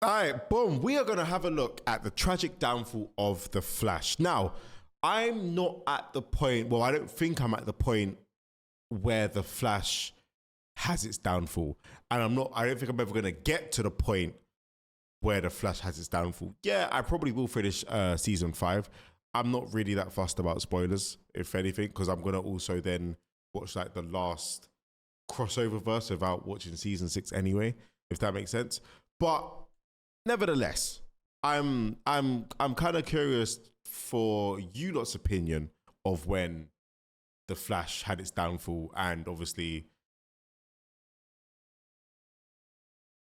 All right, boom. We are going to have a look at the tragic downfall of The Flash. Now, I'm not at the point, well, I don't think I'm at the point where The Flash has its downfall. And I don't think I'm ever going to get to the point where The Flash has its downfall. Yeah, I probably will finish season 5. I'm not really that fussed about spoilers, if anything, because I'm going to also then watch like the last crossover verse without watching season 6 anyway, if that makes sense. But nevertheless, I'm kind of curious for you lot's opinion of when The Flash had its downfall, and obviously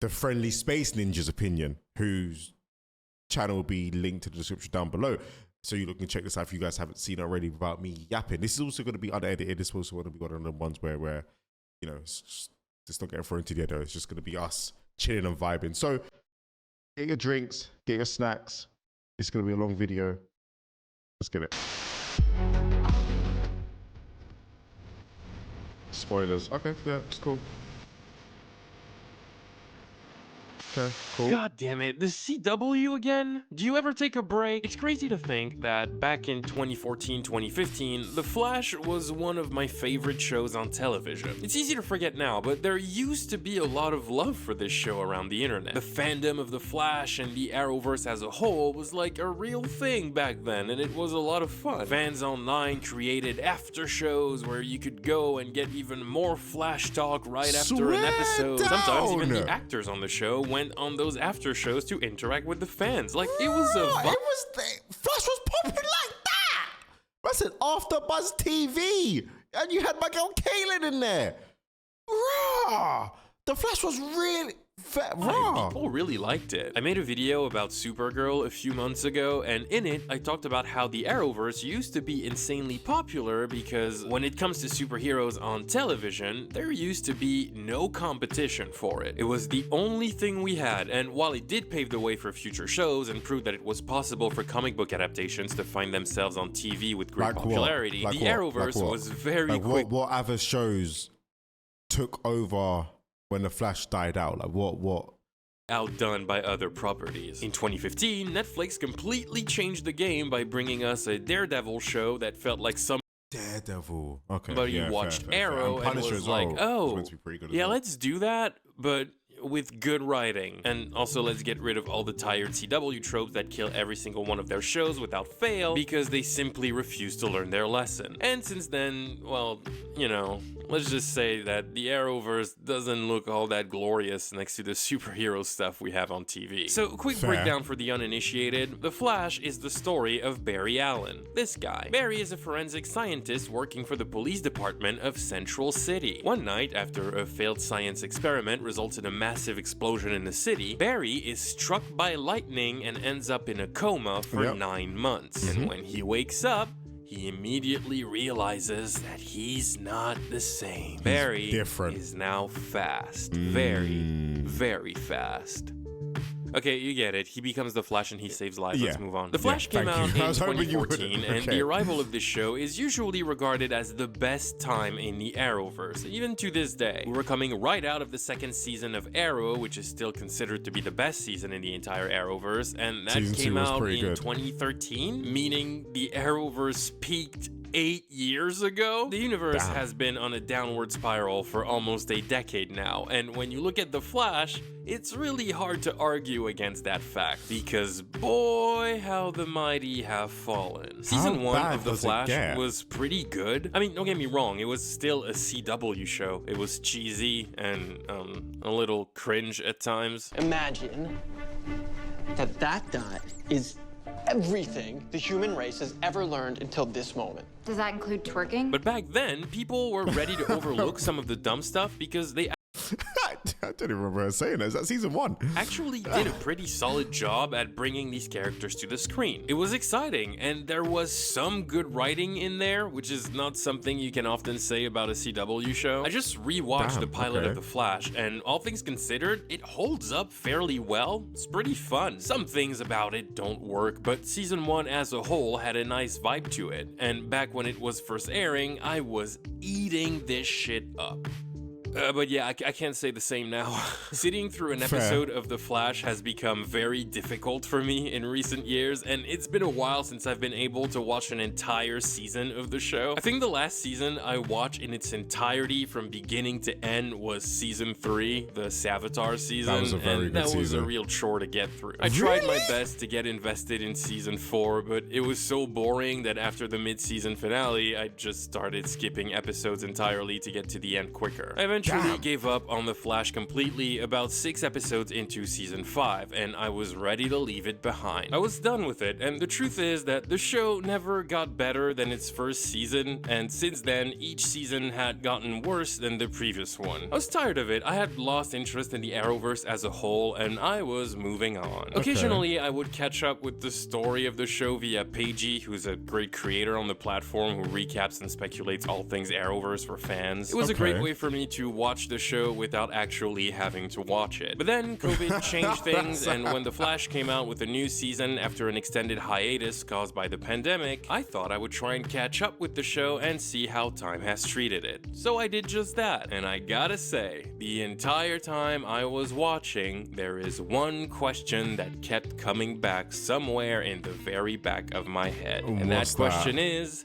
the Friendly Space Ninja's opinion, whose channel will be linked to the description down below. So you can check this out if you guys haven't seen it already without me yapping. This is also going to be unedited. This is also going to be one of the ones where you know, it's not getting thrown to the other. It's just going to be us chilling and vibing. So get your drinks, get your snacks. It's going to be a long video. Let's get it. Spoilers. Okay, yeah, it's cool. Okay, cool. God damn it, the CW again? Do you ever take a break? It's crazy to think that back in 2014-2015, The Flash was one of my favorite shows on television. It's easy to forget now, but there used to be a lot of love for this show around the internet. The fandom of The Flash and the Arrowverse as a whole was like a real thing back then, and it was a lot of fun. Fans online created after shows where you could go and get even more Flash talk right after an episode. Sometimes even the actors on the show went on those after shows to interact with the fans. Like, it was a vibe. Flash was popping like that. I said After Buzz TV, and you had my girl Kaylin in there. Raw. The Flash was really raw. People really liked it. I made a video about Supergirl a few months ago, and in it, I talked about how the Arrowverse used to be insanely popular because when it comes to superheroes on television, there used to be no competition for it. It was the only thing we had, and while it did pave the way for future shows and prove that it was possible for comic book adaptations to find themselves on TV with great popularity, the Arrowverse was very quick. What other shows took over when The Flash died out? Like what? Outdone by other properties. In 2015, Netflix completely changed the game by bringing us a Daredevil show that felt like some Daredevil. Okay. Somebody watched Arrow and was like, oh, yeah, let's do that, but with good writing. And also, let's get rid of all the tired CW tropes that kill every single one of their shows without fail because they simply refuse to learn their lesson. And since then, well, you know, let's just say that the Arrowverse doesn't look all that glorious next to the superhero stuff we have on TV. So, quick breakdown for the uninitiated. The Flash is the story of Barry Allen. This guy. Barry is a forensic scientist working for the police department of Central City. One night, after a failed science experiment results in a massive explosion in the city, Barry is struck by lightning and ends up in a coma for 9 months. And when he wakes up, he immediately realizes that he's not the same. Barry is now fast. Very, very fast. Okay, you get it. He becomes the Flash and he saves lives. Let's move on. The Flash came out in 2014, and the arrival of this show is usually regarded as the best time in the Arrowverse, even to this day. We were coming right out of the second season of Arrow, which is still considered to be the best season in the entire Arrowverse, and that came out in 2013, meaning the Arrowverse peaked 8 years ago. The universe has been on a downward spiral for almost a decade now, and when you look at The Flash, it's really hard to argue against that fact, because boy, how the mighty have fallen. Season 1 of The Flash was pretty good. I mean, don't get me wrong, it was still a CW show. It was cheesy and a little cringe at times. Imagine that dot is everything the human race has ever learned until this moment. Does that include twerking? But back then, people were ready to overlook some of the dumb stuff because they I don't even remember her saying that. Is that season 1? Actually did a pretty solid job at bringing these characters to the screen. It was exciting, and there was some good writing in there, which is not something you can often say about a CW show. I just rewatched the pilot of The Flash, and all things considered, it holds up fairly well. It's pretty fun. Some things about it don't work, but season 1 as a whole had a nice vibe to it. And back when it was first airing, I was eating this shit up. But yeah, I can't say the same now. Sitting through an episode of The Flash has become very difficult for me in recent years, and it's been a while since I've been able to watch an entire season of the show. I think the last season I watched in its entirety from beginning to end was season 3, the Savitar season. That was a very good season. Was a real chore to get through. I tried my best to get invested in season 4, but it was so boring that after the mid-season finale, I just started skipping episodes entirely to get to the end quicker. I eventually gave up on The Flash completely about 6 episodes into season 5, and I was ready to leave it behind. I was done with it, and the truth is that the show never got better than its first season, and since then, each season had gotten worse than the previous one. I was tired of it. I had lost interest in the Arrowverse as a whole, and I was moving on. Occasionally, I would catch up with the story of the show via Paigey, who's a great creator on the platform who recaps and speculates all things Arrowverse for fans. It was a great way for me to watch the show without actually having to watch it. But then COVID changed things, and when The Flash came out with a new season after an extended hiatus caused by the pandemic, I thought I would try and catch up with the show and see how time has treated it. So I did just that, and I gotta say, the entire time I was watching, there is one question that kept coming back somewhere in the very back of my head. And that question is,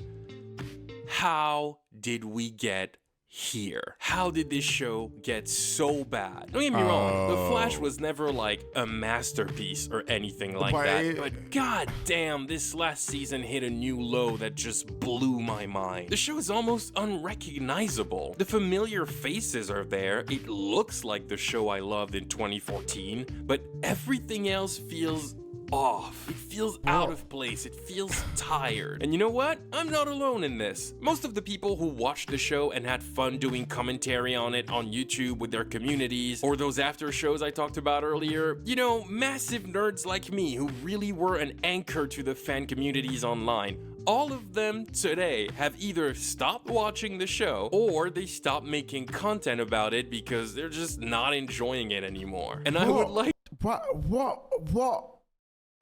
how did we get here? How did this show get so bad? Don't get me wrong, The Flash was never like a masterpiece or anything like that, but god damn, this last season hit a new low that just blew my mind. The show is almost unrecognizable. The familiar faces are there, it looks like the show I loved in 2014, but everything else feels off. It feels out of place. It feels tired. And you know what? I'm not alone in this. Most of the people who watched the show and had fun doing commentary on it on YouTube with their communities, or those after shows I talked about earlier, you know, massive nerds like me who really were an anchor to the fan communities online, all of them today have either stopped watching the show or they stopped making content about it because they're just not enjoying it anymore. And I would like...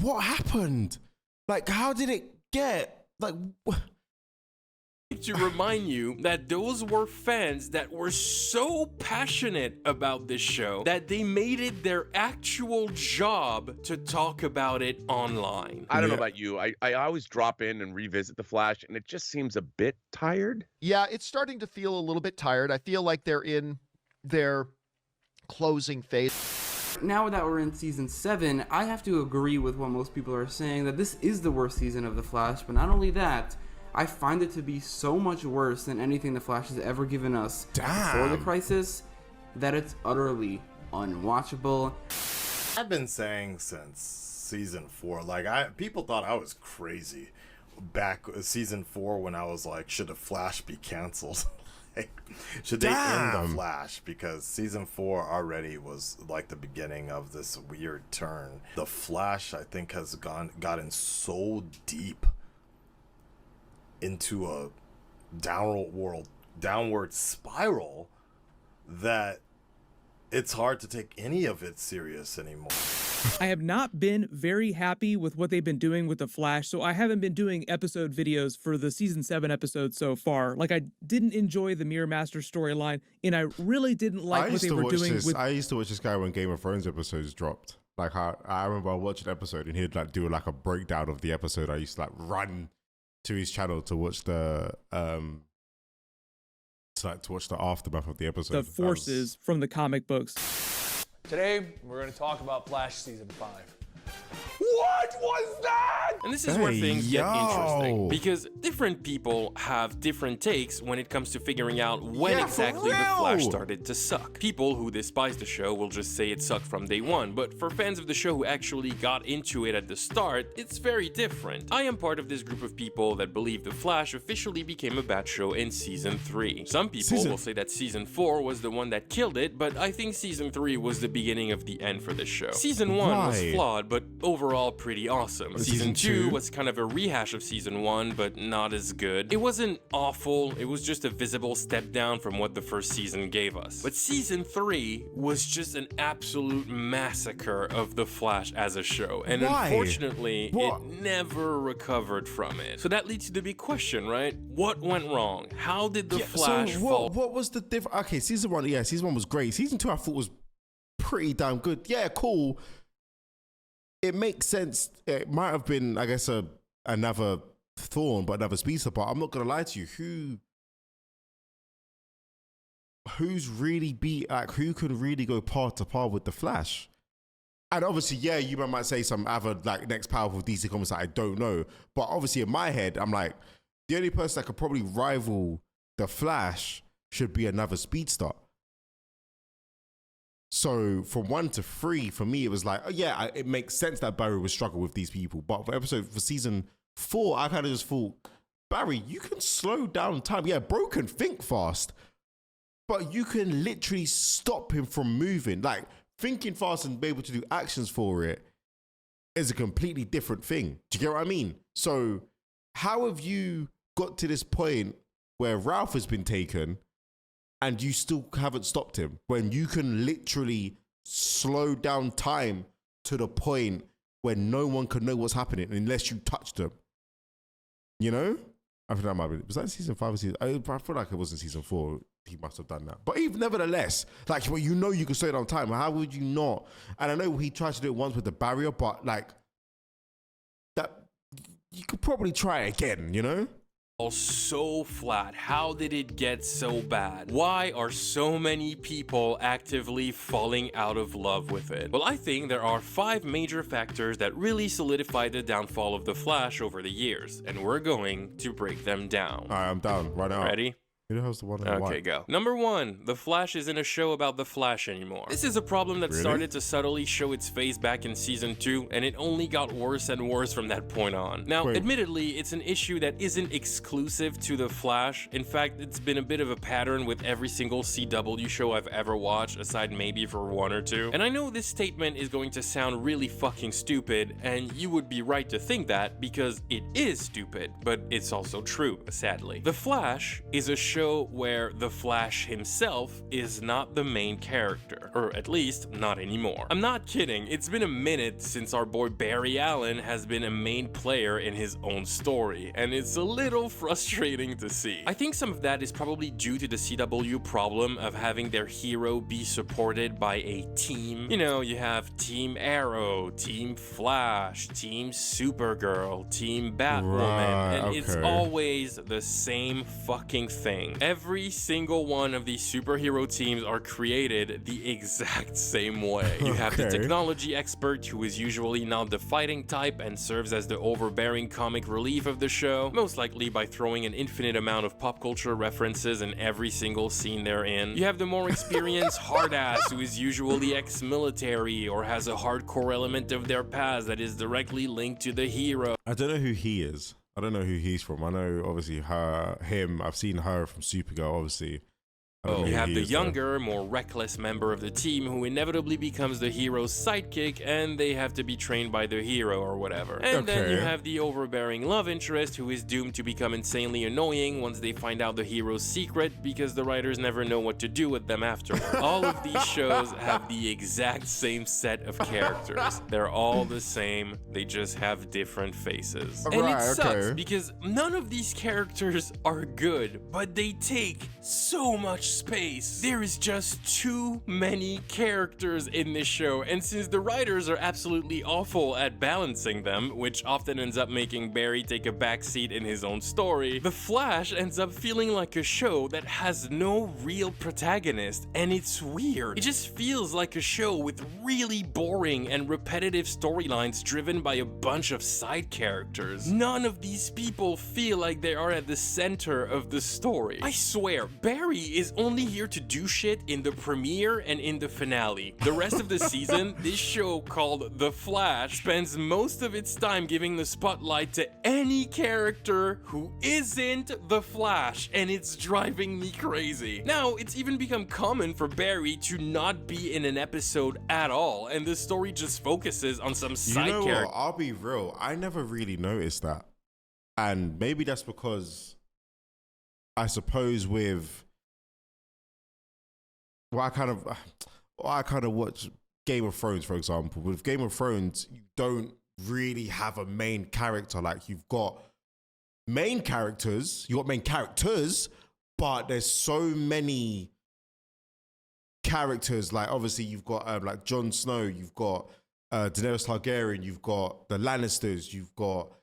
What happened? Like, how did it get? Like, to remind you that those were fans that were so passionate about this show that they made it their actual job to talk about it online. I don't know about you. I always drop in and revisit The Flash, and it just seems a bit tired. Yeah, it's starting to feel a little bit tired. I feel like they're in their closing phase. Now that we're in season 7, I have to agree with what most people are saying, that this is the worst season of The Flash, but not only that, I find it to be so much worse than anything The Flash has ever given us before the crisis, that it's utterly unwatchable. I've been saying since season 4, like, people thought I was crazy back season 4 when I was like, should The Flash be canceled? Should they end The Flash? Because season 4 already was like the beginning of this weird turn. The Flash, I think, has gotten so deep into a downward spiral that it's hard to take any of it serious anymore. I have not been very happy with what they've been doing with The Flash, so I haven't been doing episode videos for the season 7 episodes so far. Like, I didn't enjoy the Mirror Master storyline, and I really didn't like what they were doing with... I used to watch this guy when Game of Thrones episodes dropped. Like, I remember I watched an episode, and he'd like do like a breakdown of the episode. I used to like run to his channel to watch the aftermath of the episode. The forces from the comic books. Today, we're going to talk about Flash Season 5. What was that? And this is where things get interesting, because different people have different takes when it comes to figuring out when exactly The Flash started to suck. People who despise the show will just say it sucked from day one, but for fans of the show who actually got into it at the start, it's very different. I am part of this group of people that believe The Flash officially became a bad show in Season 3. Some people will say that Season 4 was the one that killed it, but I think Season 3 was the beginning of the end for this show. Season 1 was flawed, but but overall pretty awesome. Season 2 was kind of a rehash of Season 1, but not as good. It wasn't awful, it was just a visible step down from what the first season gave us. But Season 3 was just an absolute massacre of The Flash as a show, and unfortunately, it never recovered from it. So that leads to the big question, right? What went wrong? How did The Flash fall? What was the difference? Okay, Season 1 was great. Season 2 I thought was pretty damn good. Yeah, cool. It makes sense. It might have been, I guess, another Thorn, but another speedster. But I'm not gonna lie to you. Who's really who can really go par to par with the Flash? And obviously, yeah, you might say some other like next powerful DC comics that I don't know. But obviously, in my head, I'm like, the only person that could probably rival the Flash should be another speedster. So from 1 to 3, for me, it was like, oh, yeah, it makes sense that Barry would struggle with these people. But for Season 4, I kind of just thought, Barry, you can slow down time. Yeah, Bro can think fast, but you can literally stop him from moving. Like, thinking fast and be able to do actions for it is a completely different thing. Do you get what I mean? So how have you got to this point where Ralph has been taken and you still haven't stopped him, when you can literally slow down time to the point where no one can know what's happening unless you touch them? You know? I think that might be, was that Season 5 or Season? I feel like it was in Season 4. He must have done that. But even nevertheless, like, when you know you can slow down time, how would you not? And I know he tried to do it once with the barrier, but like, that, you could probably try it again, you know? So flat. How did it get so bad? Why are so many people actively falling out of love with it? Well, I think there are 5 major factors that really solidified the downfall of The Flash over the years, and we're going to break them down. All right, I'm down right now. Ready? Who the hell's the one in the Okay, white? go. Number 1, The Flash isn't a show about The Flash anymore. This is a problem that started to subtly show its face back in Season 2, and it only got worse and worse from that point on. Now, admittedly, it's an issue that isn't exclusive to The Flash. In fact, it's been a bit of a pattern with every single CW show I've ever watched, aside maybe for 1 or 2. And I know this statement is going to sound really fucking stupid, and you would be right to think that, because it is stupid, but it's also true, sadly. The Flash is a show where the Flash himself is not the main character, or at least not anymore. I'm not kidding, it's been a minute since our boy Barry Allen has been a main player in his own story, and it's a little frustrating to see. I think some of that is probably due to the CW problem of having their hero be supported by a team. You know, you have Team Arrow, Team Flash, Team Supergirl, Team Batwoman, and it's always the same fucking thing. Every single one of these superhero teams are created the exact same way. You have the technology expert, who is usually not the fighting type and serves as the overbearing comic relief of the show, most likely by throwing an infinite amount of pop culture references in every single scene they're in. You have the more experienced hard ass, who is usually ex-military or has a hardcore element of their past that is directly linked to the hero. I don't know who he is. I don't know who he's from. I know, obviously, him. I've seen her from Supergirl, obviously. You have the younger, more reckless member of the team who inevitably becomes the hero's sidekick, and they have to be trained by the hero or whatever. And then you have the overbearing love interest who is doomed to become insanely annoying once they find out the hero's secret, because the writers never know what to do with them afterward. All of these shows have the exact same set of characters. They're all the same, they just have different faces. And it sucks because none of these characters are good, but they take so much space. There is just too many characters in this show, and since the writers are absolutely awful at balancing them, which often ends up making Barry take a backseat in his own story, The Flash ends up feeling like a show that has no real protagonist, and it's weird. It just feels like a show with really boring and repetitive storylines driven by a bunch of side characters. None of these people feel like they are at the center of the story. I swear, Barry is only here to do shit in the premiere and in the finale. The rest of the season, this show called The Flash spends most of its time giving the spotlight to any character who isn't the Flash, and it's driving me crazy. Now, it's even become common for Barry to not be in an episode at all, and the story just focuses on some side character. I'll be real, I never really noticed that. And maybe that's because I suppose with I kind of watch Game of Thrones, for example. With Game of Thrones, you don't really have a main character. Like, you've got main characters, but there's so many characters. Like, obviously you've got like Jon Snow, you've got Daenerys Targaryen, you've got the Lannisters, you've got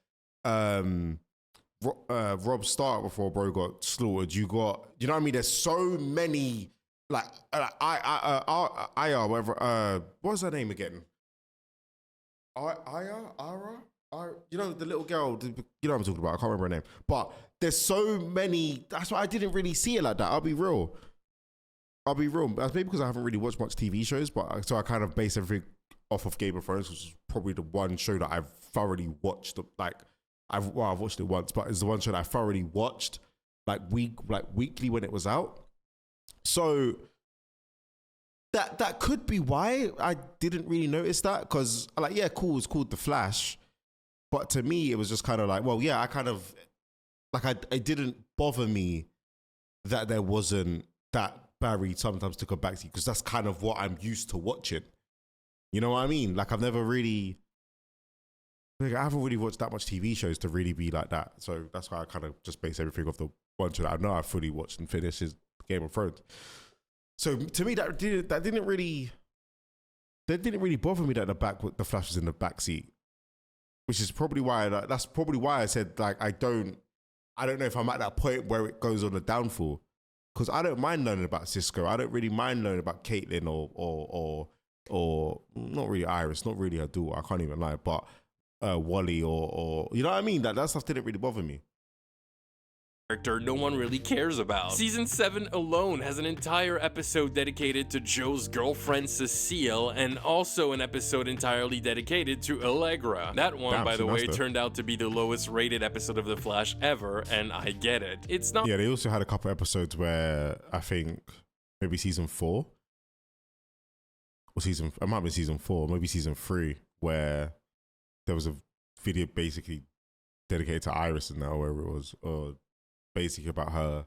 Robb Stark before bro got slaughtered. You got, you know what I mean? There's so many, like Aya, whatever. What was her name again? Ara? You know, the little girl. You know what I'm talking about. I can't remember her name. But there's so many. That's why I didn't really see it like that. I'll be real. That's maybe because I haven't really watched much TV shows, but so I kind of base everything off of Game of Thrones, which is probably the one show that I've thoroughly watched. Like, I've watched it once, but it's the one show that I thoroughly watched weekly when it was out. So that could be why I didn't really notice that, because like, yeah, cool, it's called The Flash, but to me it was just kind of like, well, yeah, I kind of like, it didn't bother me that there wasn't, that Barry sometimes took a backseat, because that's kind of what I'm used to watching. You know what I mean? Like, I haven't really watched that much TV shows to really be like that. So that's why I kind of just base everything off the one show that I know I fully watched and finished, is Game of Thrones. So to me, that didn't really bother me that the Flash was in the backseat, which is probably why that's probably why I said, like, I don't know if I'm at that point where it goes on the downfall, because I don't mind learning about Cisco. I don't really mind learning about Caitlyn or not really Iris, not really her daughter. I can't even lie, but Wally or you know what I mean? That stuff didn't really bother me. Character no one really cares about. Season 7 alone has an entire episode dedicated to Joe's girlfriend Cecile, and also an episode entirely dedicated to Allegra. That one, by the way, turned out to be the lowest rated episode of The Flash ever, and I get it. It's not. Yeah, they also had a couple episodes where I think maybe season 4 or it might be season 4, maybe season 3, where there was a video basically dedicated to Iris and wherever it was, or basically about her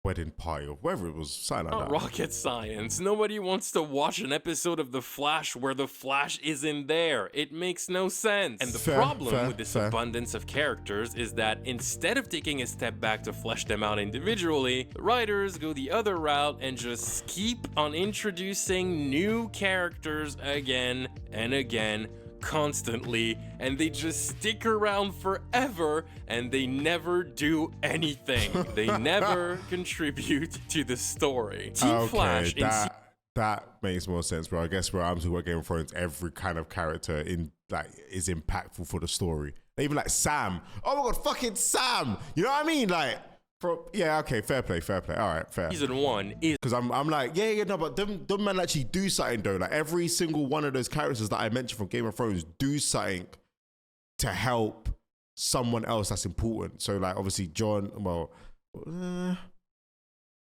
wedding party or whatever it was, something like that. Rocket science. Nobody wants to watch an episode of The Flash where the Flash isn't there. It makes no sense. And the problem with this abundance of characters is that instead of taking a step back to flesh them out individually, the writers go the other route and just keep on introducing new characters again and again, constantly, and they just stick around forever, and they never do anything. They never contribute to the story. Team Flash that makes more sense, bro. I guess where I'm talking about Game of Thrones, every kind of character is impactful for the story. Even like Sam. Oh my god, fucking Sam! You know what I mean? Like, yeah, okay, fair play. All right, fair. Season 1 is, because I'm like, yeah, no, but them men actually do something though. Like, every single one of those characters that I mentioned from Game of Thrones do something to help someone else that's important. So like, obviously John,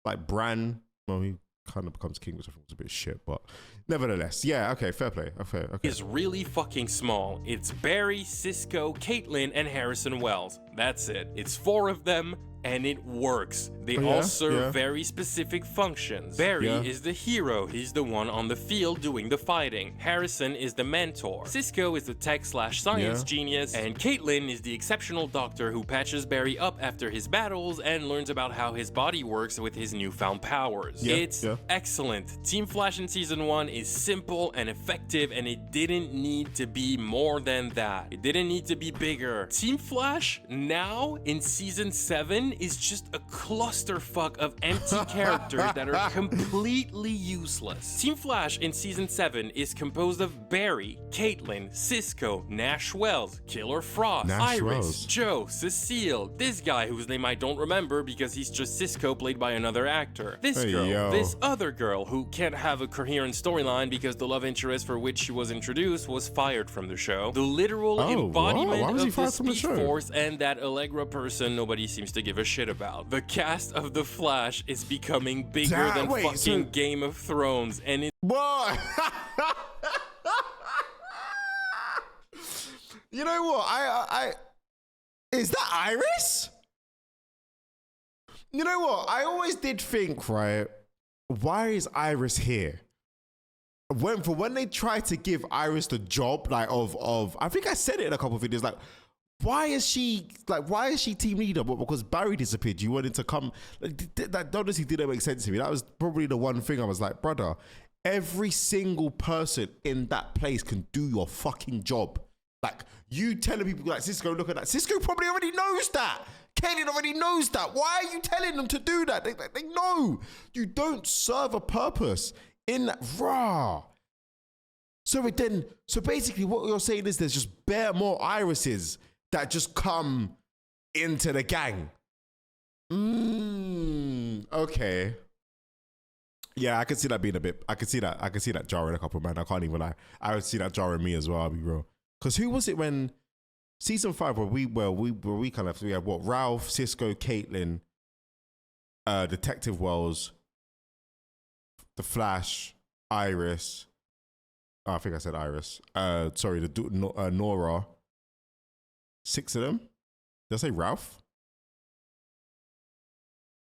like Bran, well, he kind of becomes king, which I think was a bit shit, but nevertheless, yeah, okay, fair play. Okay. Is really fucking small. It's Barry, Cisco, Caitlyn, and Harrison Wells. That's it. It's 4 of them, and it works. They all serve very specific functions. Barry is the hero. He's the one on the field doing the fighting. Harrison is the mentor. Cisco is the tech/science genius. And Caitlyn is the exceptional doctor who patches Barry up after his battles and learns about how his body works with his newfound powers. It's excellent. Team Flash in Season 1 is simple and effective, and it didn't need to be more than that. It didn't need to be bigger. Team Flash now in Season 7 season is just a clusterfuck of empty characters that are completely useless. Team Flash in season 7 is composed of Barry, Caitlin, Cisco, Nash Wells, Killer Frost, Iris, Joe, Cecile, this guy whose name I don't remember because he's just Cisco played by another actor, this girl, this other girl who can't have a coherent storyline because the love interest for which she was introduced was fired from the show, the literal embodiment of the Speed Force, and that Allegra person nobody seems to give a shit about. The cast of The Flash is becoming bigger than fucking Game of Thrones, and it— What? You know what? I is that Iris? You know what? I always did think, right? Why is Iris here? When they tried to give Iris the job, like of I think I said it in a couple of videos, like, why is she team leader? But because Barry disappeared, you wanted to come. That honestly didn't make sense to me. That was probably the one thing I was like, brother, every single person in that place can do your fucking job. Like, you telling people like Cisco, look at that. Cisco probably already knows that. Kaylin already knows that. Why are you telling them to do that? They know. You don't serve a purpose in that. Raw. So basically what you're saying is there's just more Irises that just come into the gang. Okay. Yeah, I can see that being a bit, I can see that jarring a couple, man. I can't even lie. I would see that jarring me as well, I'll be real. Because who was it when season 5 where we kind of, we had what, Ralph, Cisco, Caitlin, Detective Wells, The Flash, Iris. Oh, I think I said Iris. Sorry, Nora. 6 of them. Did I say Ralph?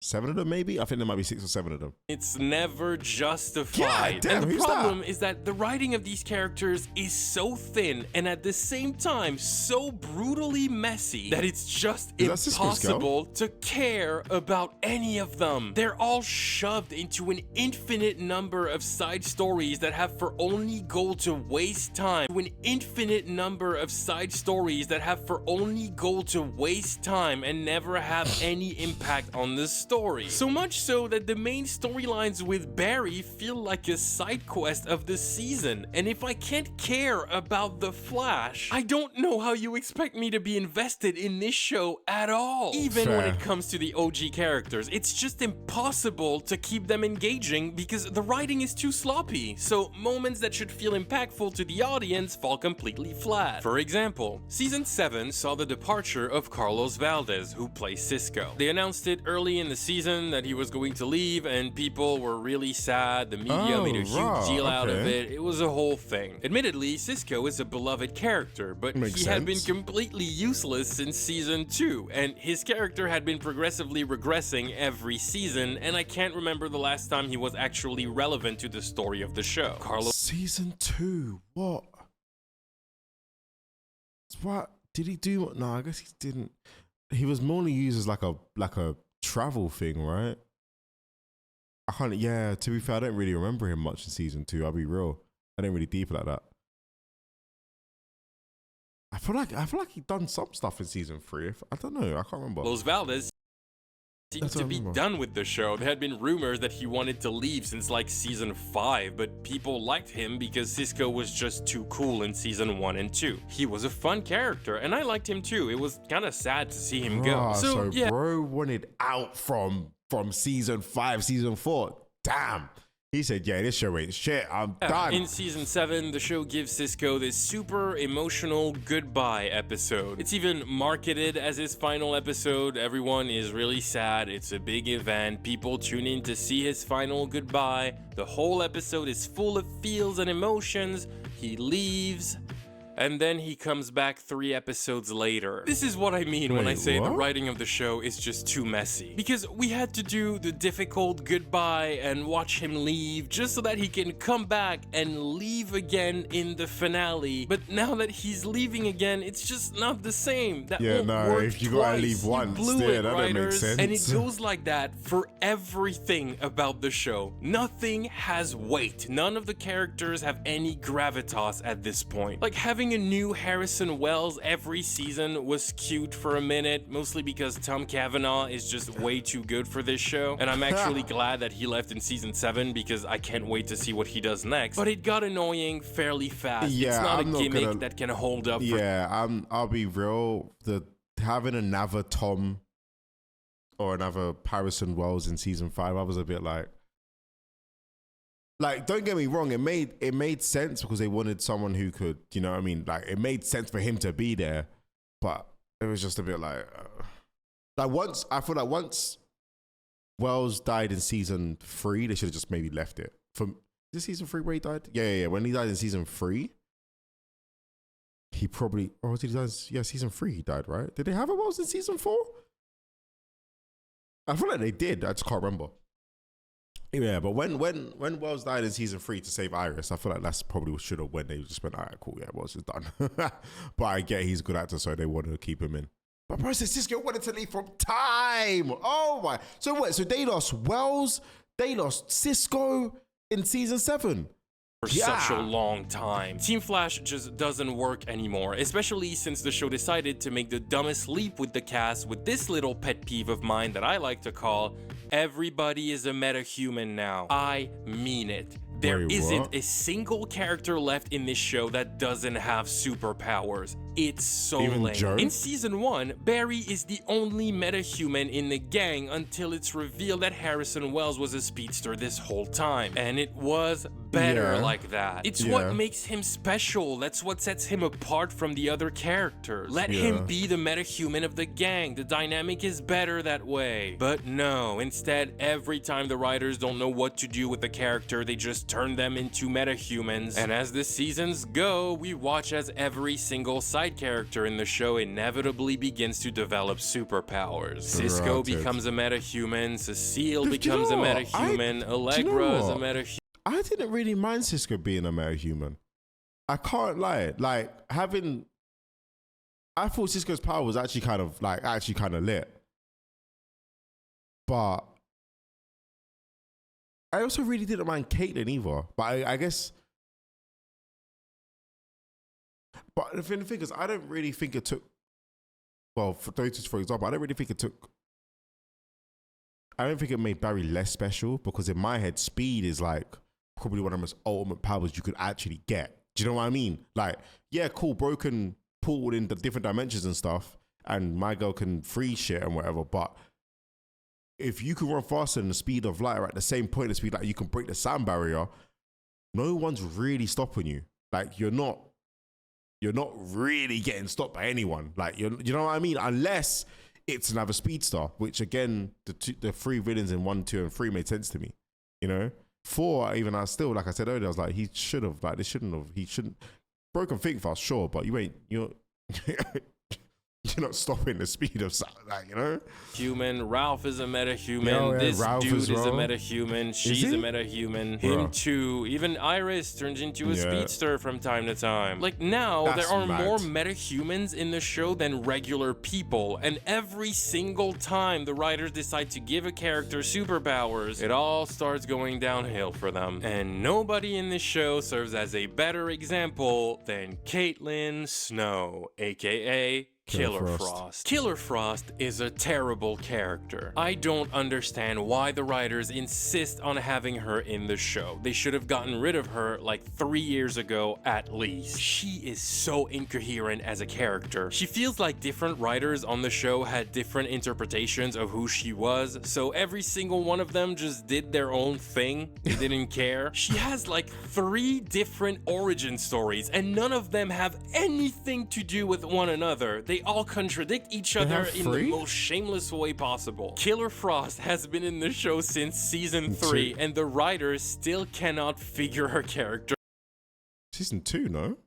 7 of them, maybe? I think there might be 6 or 7 of them. It's never justified. Yeah, damn, and the problem is that the writing of these characters is so thin and at the same time so brutally messy that it's just impossible to care about any of them. They're all shoved into an infinite number of side stories that have for only goal to waste time. An infinite number of side stories that have for only goal to waste time and never have any impact on the story. So much so that the main storylines with Barry feel like a side quest of the season. And if I can't care about The Flash, I don't know how you expect me to be invested in this show at all. Even when it comes to the OG characters, it's just impossible to keep them engaging because the writing is too sloppy. So moments that should feel impactful to the audience fall completely flat. For example, season 7 saw the departure of Carlos Valdez, who plays Cisco. They announced it early in the season that he was going to leave and people were really sad. The media made a huge deal out of it. It was a whole thing. Admittedly, Cisco is a beloved character, but he had been completely useless since season 2, and his character had been progressively regressing every season, and I can't remember the last time he was actually relevant to the story of the show. Season 2, what did he do? No, I guess he didn't. He was mainly used as like a travel thing, right? Yeah, to be fair, I don't really remember him much in season 2, I'll be real. I didn't really deep like that. I feel like he done some stuff in season 3. I don't know, I can't remember. Los Valdez seemed to be done with the show. There had been rumors that he wanted to leave since like season 5, but people liked him because Cisco was just too cool in season 1 and 2. He was a fun character, and I liked him too. It was kind of sad to see him go. So yeah, bro wanted out from season 5, season 4. Damn. He said, yeah, this show ain't shit. I'm done. In season 7, the show gives Cisco this super emotional goodbye episode. It's even marketed as his final episode. Everyone is really sad. It's a big event. People tune in to see his final goodbye. The whole episode is full of feels and emotions. He leaves, and then he comes back 3 episodes later. This is what I mean when I say the writing of the show is just too messy. Because we had to do the difficult goodbye and watch him leave just so that he can come back and leave again in the finale. But now that he's leaving again, it's just not the same. That won't work if you gotta leave once, that don't make sense. And it goes like that for everything about the show. Nothing has weight. None of the characters have any gravitas at this point. Like having Having a new Harrison Wells every season was cute for a minute, mostly because Tom Cavanaugh is just way too good for this show, and I'm actually glad that he left in season 7 because I can't wait to see what he does next. But it got annoying fairly fast. Yeah, it's not I'm a not gimmick gonna, that can hold up. I'll be real. Having another Tom or another Harrison Wells in season 5, I was a bit like, don't get me wrong, it made sense because they wanted someone who could, you know what I mean? Like, it made sense for him to be there, but it was just a bit like I feel like once Wells died in season 3, they should have just maybe left it. From this season 3 where he died? Yeah. When he died in season 3, he probably, or did he die? Yeah, season 3 he died, right? Did they have a Wells in season 4? I feel like they did. I just can't remember. Yeah, but when Wells died in season 3 to save Iris, I feel like that's probably should have when they just went, all right, cool, yeah, Wells is done. But I get he's a good actor, so they wanted to keep him in. But bro, Cisco wanted to leave from time. Oh my! So what? So they lost Wells, they lost Cisco in season 7. For such a long time. Team Flash just doesn't work anymore, especially since the show decided to make the dumbest leap with the cast with this little pet peeve of mine that I like to call, everybody is a metahuman now. I mean it. There isn't a single character left in this show that doesn't have superpowers. It's so lame. Joe? In season 1, Barry is the only metahuman in the gang until it's revealed that Harrison Wells was a speedster this whole time. And it was better like that. It's what makes him special. That's what sets him apart from the other characters. Let him be the metahuman of the gang. The dynamic is better that way. But no, instead, every time the writers don't know what to do with the character, they just turn them into metahumans. And as the seasons go, we watch as every single side character in the show inevitably begins to develop superpowers. Cisco becomes a metahuman, Cecile becomes a metahuman, Allegra is a metahuman. I didn't really mind Cisco being a metahuman. I can't lie. Like, I thought Cisco's power was actually kind of lit. But I also really didn't mind Caitlyn either. But I guess. But the thing is, I don't really think it took. Well, for example, I don't really think it took. I don't think it made Barry less special because in my head, speed is like probably one of the most ultimate powers you could actually get. Do you know what I mean? Like, yeah, cool, broken pool in the different dimensions and stuff, and my girl can free shit and whatever, but if you can run faster than the speed of light or at the same point of speed, like you can break the sound barrier, no one's really stopping you. Like, you're not really getting stopped by anyone. Like, you know what I mean? Unless it's another speedster, which again, the 3 villains in 1, 2, and 3 made sense to me. You know? 4, even I still, like I said earlier, I was like, he shouldn't. Broken think fast, sure, but you're not stopping the speed of sound, like, you know? Human. Ralph is a metahuman. This Ralph dude is a metahuman. She's a metahuman. Him too. Even Iris turns into a speedster from time to time. Like, now, there are more metahumans in the show than regular people. And every single time the writers decide to give a character superpowers, it all starts going downhill for them. And nobody in this show serves as a better example than Caitlin Snow, aka Killer Frost. Killer Frost is a terrible character. I don't understand why the writers insist on having her in the show. They should have gotten rid of her like 3 years ago at least. She is so incoherent as a character. She feels like different writers on the show had different interpretations of who she was, so every single one of them just did their own thing. They didn't care. She has like 3 different origin stories, and none of them have anything to do with one another. They all contradict each other in the most shameless way possible. Killer Frost has been in the show since season 3, and the writers still cannot figure her character Season 2, no?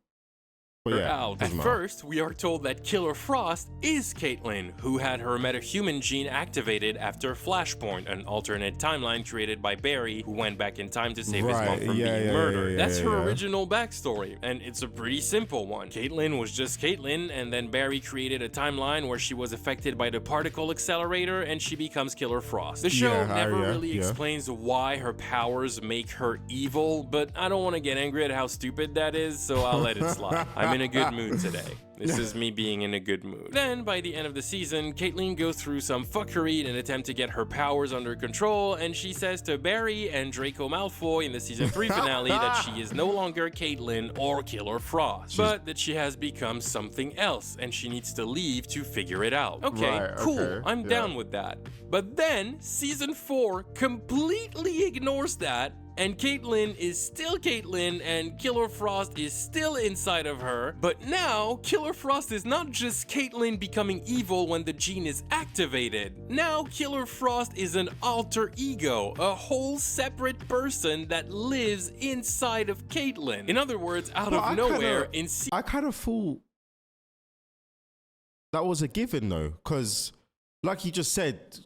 But out. At first, we are told that Killer Frost is Caitlin, who had her metahuman gene activated after Flashpoint, an alternate timeline created by Barry, who went back in time to save his mom from being murdered. That's her original backstory, and it's a pretty simple one. Caitlin was just Caitlin, and then Barry created a timeline where she was affected by the particle accelerator, and she becomes Killer Frost. The show never really explains why her powers make her evil, but I don't want to get angry at how stupid that is, so I'll let it slide. I'm in a good mood today. This is me being in a good mood. Then, by the end of the season, Caitlin goes through some fuckery in an attempt to get her powers under control, and she says to Barry and Draco Malfoy in the season 3 finale that she is no longer Caitlin or Killer Frost, but that she has become something else, and she needs to leave to figure it out. Okay, cool, I'm down with that. But then, season 4 completely ignores that, and Caitlin is still Caitlin, and Killer Frost is still inside of her. But now, Killer Frost is not just Caitlin becoming evil when the gene is activated. Now, Killer Frost is an alter ego, a whole separate person that lives inside of Caitlin. In other words, out of nowhere, I kind of thought that was a given though, because like you just said,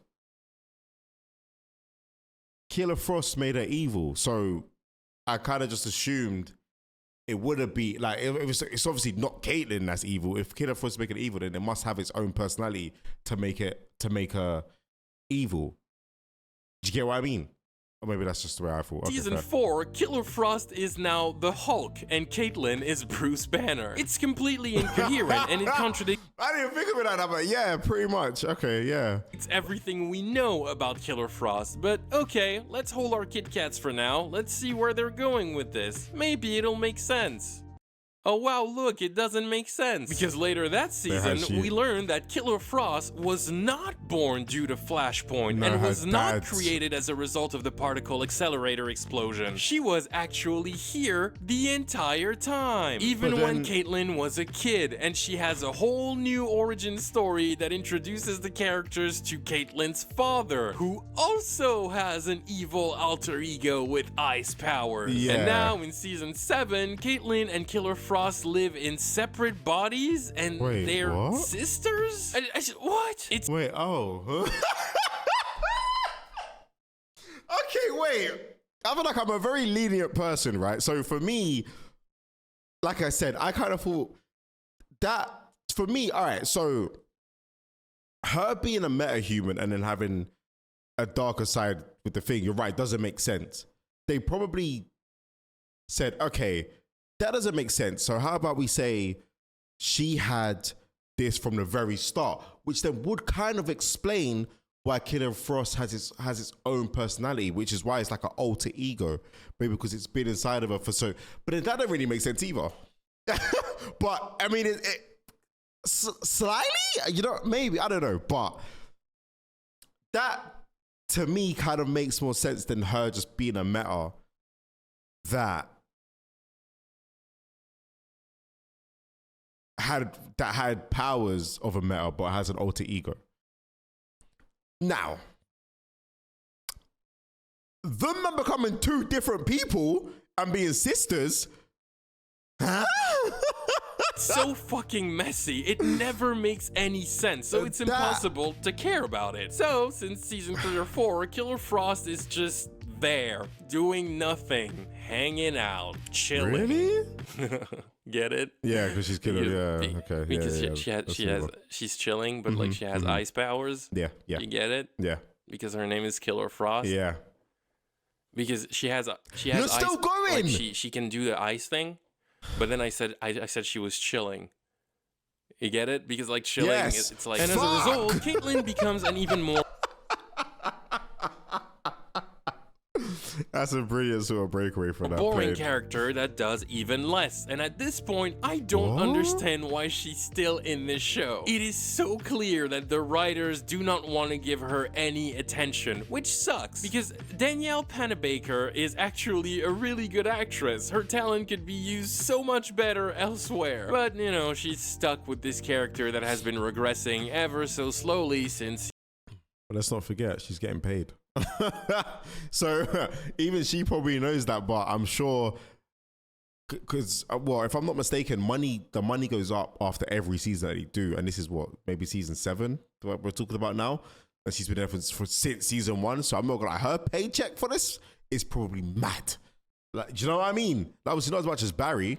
Killer Frost made her evil, so I kind of just assumed it would be like it's obviously not Caitlyn that's evil. If Killer Frost make it evil, then it must have its own personality to make her evil. Do you get what I mean? Or maybe that's just the way I thought. Season 4, Killer Frost is now the Hulk, and Caitlin is Bruce Banner. It's completely incoherent, and it contradicts... I didn't think of it like that, but yeah, pretty much. Okay, yeah. It's everything we know about Killer Frost, but okay, let's hold our Kit Kats for now. Let's see where they're going with this. Maybe it'll make sense. Oh wow, look, it doesn't make sense. Because later that season, we learned that Killer Frost was not born due to Flashpoint and was not created as a result of the particle accelerator explosion. She was actually here the entire time. Even when Caitlin was a kid, and she has a whole new origin story that introduces the characters to Caitlin's father, who also has an evil alter ego with ice powers. Yeah. And now in season 7, Caitlin and Killer Frost live in separate bodies, and they're sisters? What? It's okay, wait. I feel like I'm a very lenient person, right? So for me, like I said, I kind of thought that for me, all right, so her being a metahuman and then having a darker side with the thing, you're right, doesn't make sense. They probably said, okay, that doesn't make sense. So how about we say she had this from the very start, which then would kind of explain why Killer Frost has its own personality, which is why it's like an alter ego, maybe because it's been inside of her for so. But then that don't really make sense either. But I mean, slightly, you know, maybe I don't know, but that to me kind of makes more sense than her just being a meta that had powers of a meta but has an alter ego. Now, them becoming two different people and being sisters, huh? So fucking messy. It never makes any sense, so it's impossible to care about it. So, since season 3 or 4, Killer Frost is just there, doing nothing, hanging out, chilling. Really? Get it? Yeah, because she's killer. Yeah, okay. Because she's chilling, but like she has ice powers. Yeah, yeah. You get it? Yeah. Because her name is Killer Frost. Yeah. Because she has You're ice, still going. Like she can do the ice thing, but then I said she was chilling. You get it? Because like chilling, it's like, and as a result, Caitlin becomes an even more. That's a brilliant sort of breakaway for that. Boring character that does even less. And at this point, I don't understand why she's still in this show. It is so clear that the writers do not want to give her any attention, which sucks because Danielle Panabaker is actually a really good actress. Her talent could be used so much better elsewhere. But, you know, she's stuck with this character that has been regressing ever so slowly since. But let's not forget, she's getting paid. So even she probably knows that, but I'm sure because well, if I'm not mistaken, the money goes up after every season that they do, and this is what, maybe season 7 what we're talking about now, and she's been there since season 1. So I'm not gonna lie, her paycheck for this is probably mad. Like, do you know what I mean? Obviously not as much as Barry,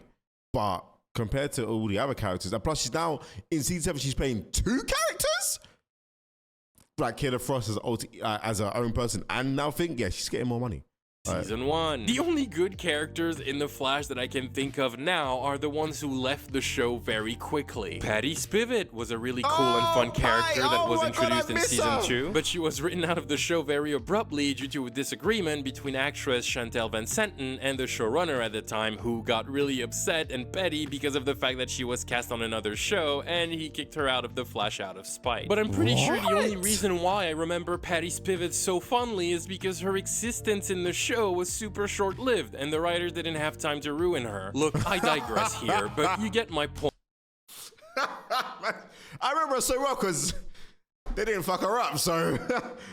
but compared to all the other characters, and plus she's now in season 7, she's playing 2 characters. Like Killer Frost as her own person, and now she's getting more money. Season 1. The only good characters in The Flash that I can think of now are the ones who left the show very quickly. Patty Spivot was a really cool and fun character that was introduced in season 2, but she was written out of the show very abruptly due to a disagreement between actress Chantel Van Senten and the showrunner at the time, who got really upset and petty because of the fact that she was cast on another show, and he kicked her out of The Flash out of spite. But I'm pretty sure the only reason why I remember Patty Spivot so fondly is because her existence in the show was super short-lived, and the writer didn't have time to ruin her. Look, I digress here, but you get my point. I remember her so well because they didn't fuck her up, so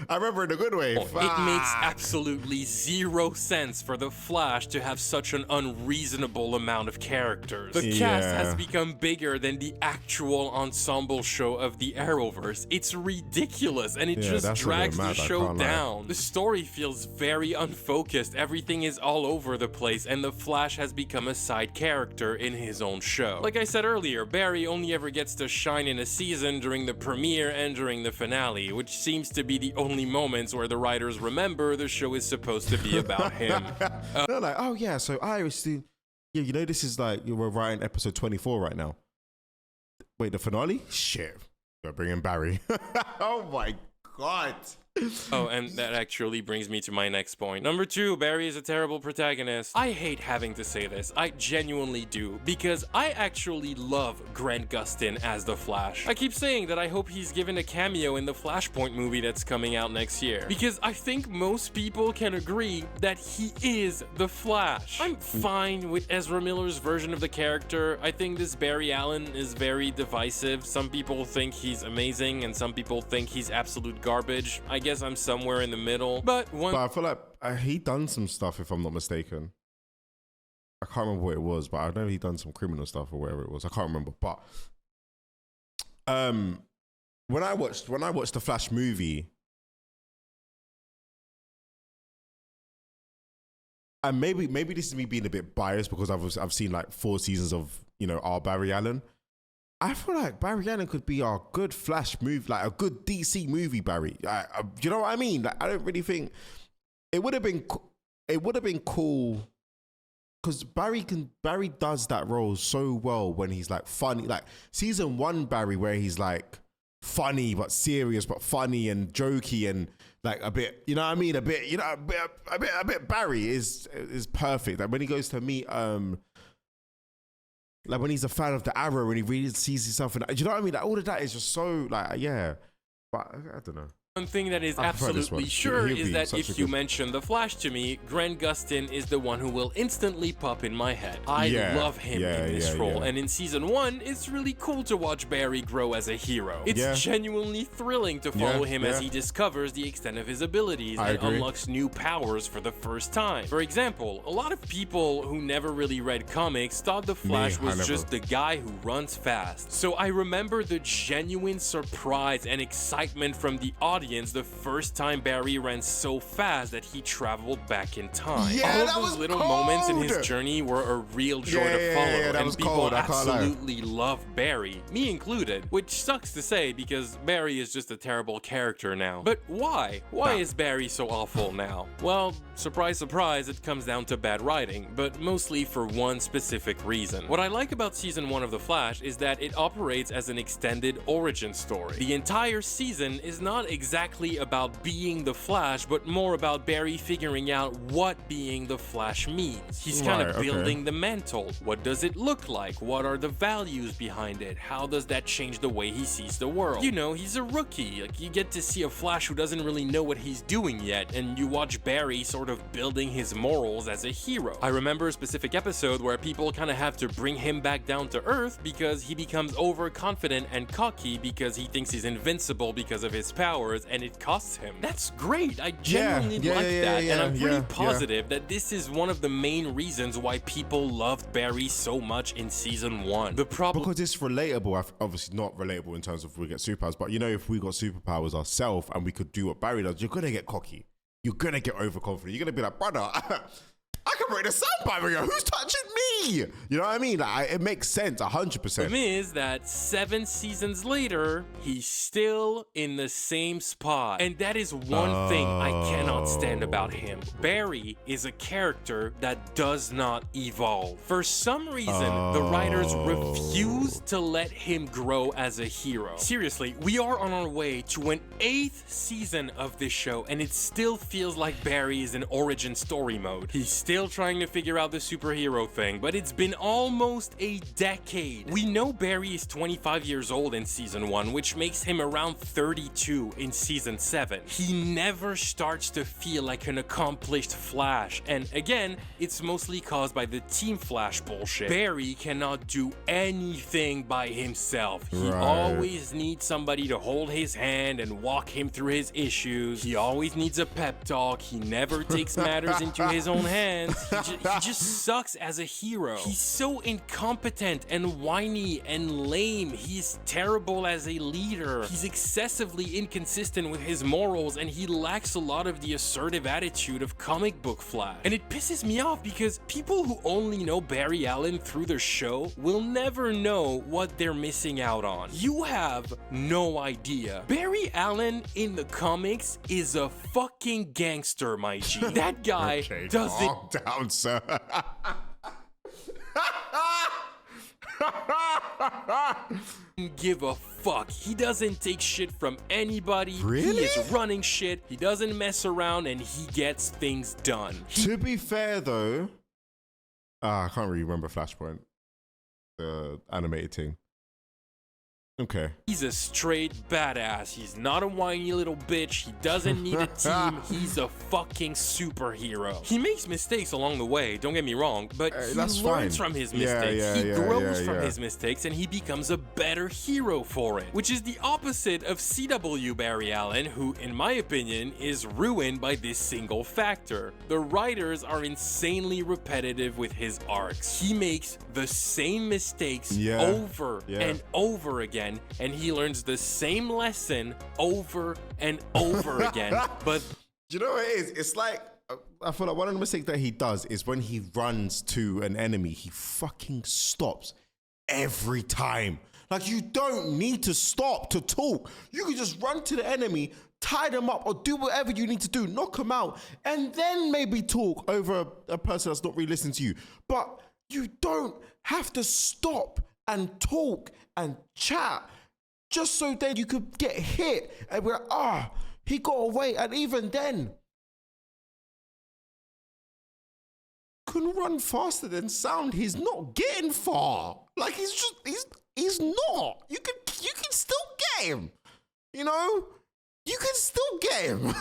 I remember in a good way. It makes absolutely zero sense for The Flash to have such an unreasonable amount of characters. The cast has become bigger than the actual ensemble show of the Arrowverse. It's ridiculous, and it just drags the show down. The story feels very unfocused, everything is all over the place, and The Flash has become a side character in his own show. Like I said earlier, Barry only ever gets to shine in a season during the premiere and during the finale, which seems to be the only moments where the writers remember the show is supposed to be about him. They're like, oh yeah, so Iris, this is like, we're writing episode 24 right now. Wait, the finale? Shit, we're bringing Barry. Oh my God. Oh, and that actually brings me to my next point. Number 2, Barry is a terrible protagonist. I hate having to say this, I genuinely do, because I actually love Grant Gustin as the Flash. I keep saying that I hope he's given a cameo in the Flashpoint movie that's coming out next year, because I think most people can agree that he is the Flash. I'm fine with Ezra Miller's version of the character. I think this Barry Allen is very divisive. Some people think he's amazing, and some people think he's absolute garbage. I guess I'm somewhere in the middle, but I feel like he done some stuff, if I'm not mistaken. I can't remember what it was, but I know he done some criminal stuff or whatever it was. I can't remember, but when I watched the Flash movie, and maybe this is me being a bit biased because I've seen like 4 seasons of our Barry Allen. I feel like Barry Allen could be our good Flash movie, like a good DC movie Barry. You know what I mean? Like, I don't really think it would have been cool because Barry does that role so well when he's like funny, like season 1 Barry, where he's like funny but serious but funny and jokey and like a bit, you know what I mean? A bit Barry is perfect. Like when he goes to meet like when he's a fan of the Arrow and he really sees himself in that. Do you know what I mean? Like all of that is just so like, yeah. But I don't know. One thing that is absolutely sure is that if you mention the Flash to me, Grant Gustin is the one who will instantly pop in my head. I love him in this role, and in season 1, it's really cool to watch Barry grow as a hero. It's genuinely thrilling to follow him as he discovers the extent of his abilities and unlocks new powers for the first time. For example, a lot of people who never really read comics thought the Flash was just the guy who runs fast. So I remember the genuine surprise and excitement from the audience the first time Barry ran so fast that he traveled back in time. All of those little moments in his journey were a real joy to follow, and people absolutely love Barry, me included, which sucks to say because Barry is just a terrible character now. But why? Why is Barry so awful now? Well, surprise, surprise, it comes down to bad writing, but mostly for one specific reason. What I like about season 1 of The Flash is that it operates as an extended origin story. The entire season is not exactly about being the Flash, but more about Barry figuring out what being the Flash means. He's kind of building the mantle. What does it look like? What are the values behind it? How does that change the way he sees the world? You know, he's a rookie. Like, you get to see a Flash who doesn't really know what he's doing yet, and you watch Barry sort of building his morals as a hero. I remember a specific episode where people kind of have to bring him back down to earth because he becomes overconfident and cocky because he thinks he's invincible because of his powers, does, and it costs him. That's great. I genuinely like that, and I'm pretty positive that this is one of the main reasons why people loved Barry so much in season 1. The problem, because it's relatable. Obviously not relatable in terms of we get superpowers, but you know, if we got superpowers ourselves and we could do what Barry does, you're gonna get cocky. You're gonna get overconfident. You're gonna be like, brother, I can break the sound barrier. Who's touching me? You know what I mean? Like, it makes sense, 100%. The problem is that 7 seasons later, he's still in the same spot. And that is one thing I cannot stand about him. Barry is a character that does not evolve. For some reason, the writers refuse to let him grow as a hero. Seriously, we are on our way to an 8th season of this show, and it still feels like Barry is in origin story mode. He's still trying to figure out the superhero thing, but it's been almost a decade. We know Barry is 25 years old in season 1, which makes him around 32 in season 7. He never starts to feel like an accomplished Flash, and again, it's mostly caused by the Team Flash bullshit. Barry cannot do anything by himself. He always needs somebody to hold his hand and walk him through his issues. He always needs a pep talk. He never takes matters into his own hands. He just sucks as a hero. He's so incompetent and whiny and lame. He's terrible as a leader. He's excessively inconsistent with his morals, and he lacks a lot of the assertive attitude of comic book Flash. And it pisses me off because people who only know Barry Allen through the show will never know what they're missing out on. You have no idea. Barry Allen in the comics is a fucking gangster, my G. That guy doesn't down, sir. give a fuck. He doesn't take shit from anybody. Really? He is running shit. He doesn't mess around, and he gets things done. To be fair, though, I can't really remember Flashpoint, the animated thing. Okay. He's a straight badass. He's not a whiny little bitch. He doesn't need a team. He's a fucking superhero. He makes mistakes along the way, don't get me wrong, but he learns from his mistakes. He grows from his mistakes, and he becomes a better hero for it, which is the opposite of CW Barry Allen, who, in my opinion, is ruined by this single factor. The writers are insanely repetitive with his arcs. He makes the same mistakes over and over again, and he learns the same lesson over and over again. But you know what it is? It's like, I feel like one of the mistakes that he does is when he runs to an enemy, he fucking stops every time. Like, you don't need to stop to talk. You can just run to the enemy, tie them up, or do whatever you need to do, knock them out, and then maybe talk over a person that's not really listening to you. But you don't have to stop and talk and chat just so then you could get hit and we're like, he got away. And even then, can run faster than sound. He's not getting far. Like, he's not. You can still get him. You know, you can still get him.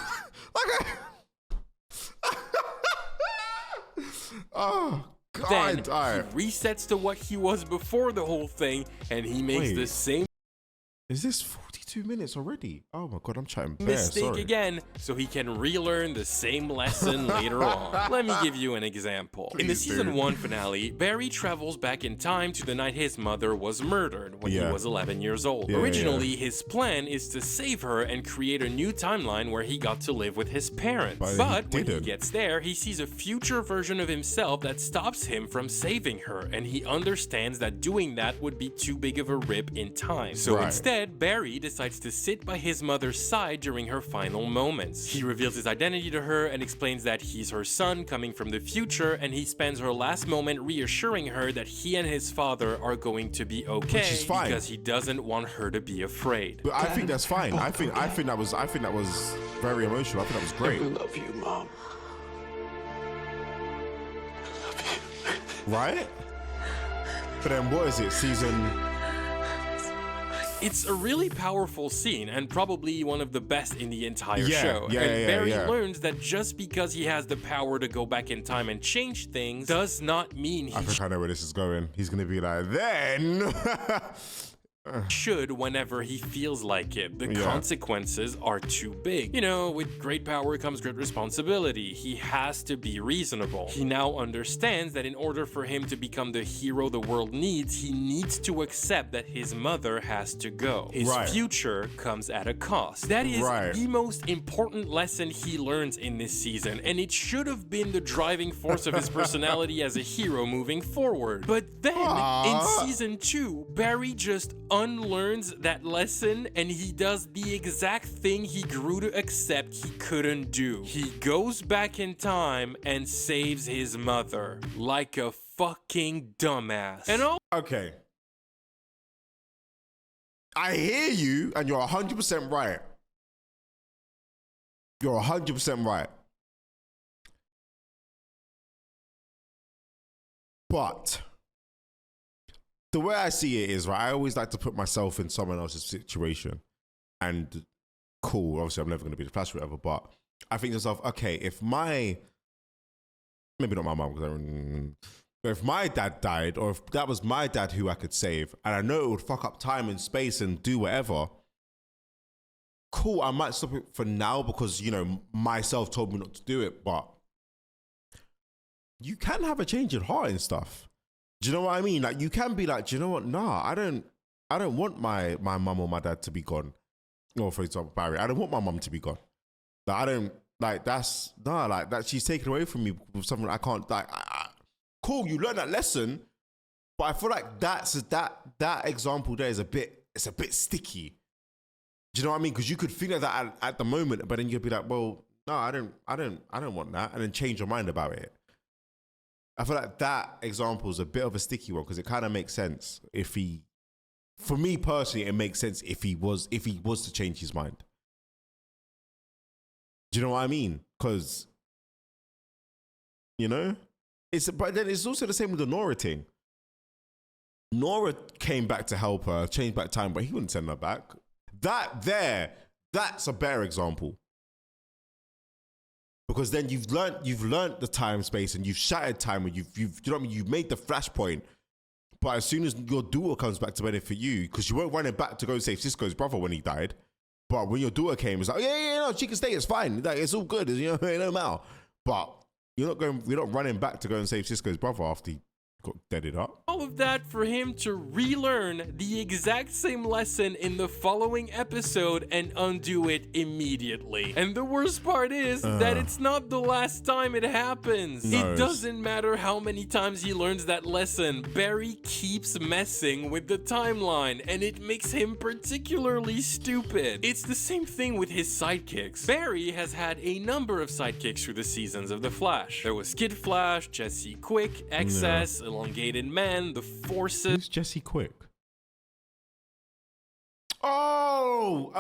Oh God! Then he resets to what he was before the whole thing, and he makes the same. Is this 42 minutes already? Oh my God, I'm chatting bare, mistake again, so he can relearn the same lesson later on. Let me give you an example. Please, in the season 1 finale, Barry travels back in time to the night his mother was murdered when he was 11 years old. Originally, his plan is to save her and create a new timeline where he got to live with his parents. But when he gets there, he sees a future version of himself that stops him from saving her, and he understands that doing that would be too big of a rip in time. So instead, Barry decides to sit by his mother's side during her final moments. He reveals his identity to her and explains that he's her son coming from the future, and he spends her last moment reassuring her that he and his father are going to be okay. Which is fine, because he doesn't want her to be afraid. But I think that's fine. I think that was very emotional. I think that was great. I love you, Mom. I love you. Right? But then what is it? Season... It's a really powerful scene, and probably one of the best in the entire show. And Barry learns that just because he has the power to go back in time and change things does not mean I think I know where this is going. He's going to be like, then should whenever he feels like it. The consequences are too big. You know, with great power comes great responsibility. He has to be reasonable. He now understands that in order for him to become the hero the world needs, he needs to accept that his mother has to go. His future comes at a cost. That is the most important lesson he learns in this season, and it should have been the driving force of his personality as a hero moving forward. But then, in season 2, Barry just unlearns that lesson, and he does the exact thing he grew to accept he couldn't do. He goes back in time and saves his mother like a fucking dumbass. And okay, I hear you, and you're 100% right. You're 100% right. But the way I see it is, right, I always like to put myself in someone else's situation. And cool, obviously I'm never going to be the Flash or whatever, but I think to myself, okay, if maybe not my mom, but if my dad died, or if that was my dad who I could save, and I know it would fuck up time and space and do whatever, cool, I might stop it for now because, you know, myself told me not to do it, but you can have a change in heart and stuff. Do you know what I mean? Like, you can be like, do you know what? Nah, I don't want my mum or my dad to be gone. Or for example, Barry, I don't want my mum to be gone. Like, I don't, like, that's, nah, like, that she's taken away from me with something I can't, like, cool, you learn that lesson, but I feel like that example there is it's a bit sticky. Do you know what I mean? Because you could feel like that at the moment, but then you'd be like, well, no, I don't want that, and then change your mind about it. I feel like that example is a bit of a sticky one because it kind of makes sense for me personally, it makes sense if he was to change his mind. Do you know what I mean? Because, you know, but then it's also the same with the Nora thing. Nora came back to help her, changed back time, but he wouldn't send her back. That's a better example. Because then you've learned the time space and you've shattered time and you know what I mean, you've made the flashpoint. But as soon as your daughter comes back to benefit you, because you weren't running back to go save Cisco's brother when he died. But when your daughter came, it's like, no, she can stay, it's fine. Like, it's all good, you know, it don't matter. But you're not running back to go and save Cisco's brother after he got deaded up. All of that for him to relearn the exact same lesson in the following episode and undo it immediately. And the worst part is that it's not the last time it happens. No. It doesn't matter how many times he learns that lesson, Barry keeps messing with the timeline, and it makes him particularly stupid. It's the same thing with his sidekicks. Barry has had a number of sidekicks through the seasons of The Flash. There was Kid Flash, Jesse Quick, Excess, Elongated Man, The Forces. Who's Jesse Quick? Oh,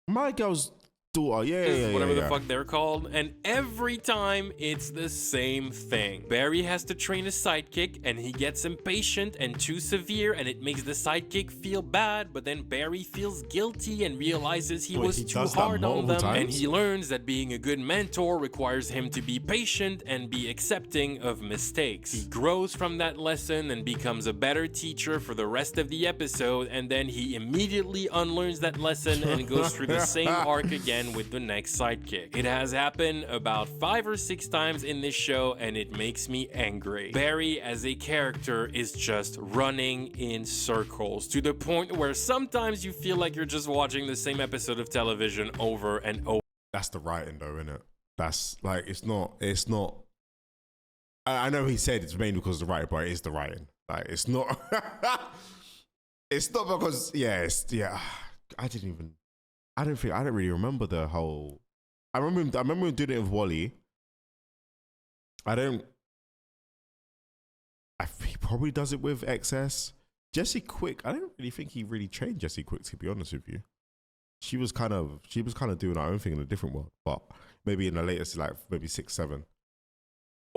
my girl's daughter. Whatever the fuck they're called. And every time it's the same thing. Barry has to train a sidekick and he gets impatient and too severe and it makes the sidekick feel bad, but then Barry feels guilty and realizes he was too hard on them. And he learns that being a good mentor requires him to be patient and be accepting of mistakes. He grows from that lesson and becomes a better teacher for the rest of the episode, and then he immediately unlearns that lesson and goes through the same arc again with the next sidekick. It has happened about 5 or 6 times in this show, and it makes me angry. Barry as a character is just running in circles to the point where sometimes you feel like you're just watching the same episode of television over and over. That's the writing though, isn't it? That's like, it's not, I know he said it's mainly because of the writing, but it is the writing. Like, it's not, it's not because, I don't really remember the whole. I remember him doing it with Wally. He probably does it with XS. Jesse Quick, I don't really think he really trained Jesse Quick, to be honest with you. She was kind of doing her own thing in a different world, but maybe in the latest, like maybe 6, 7.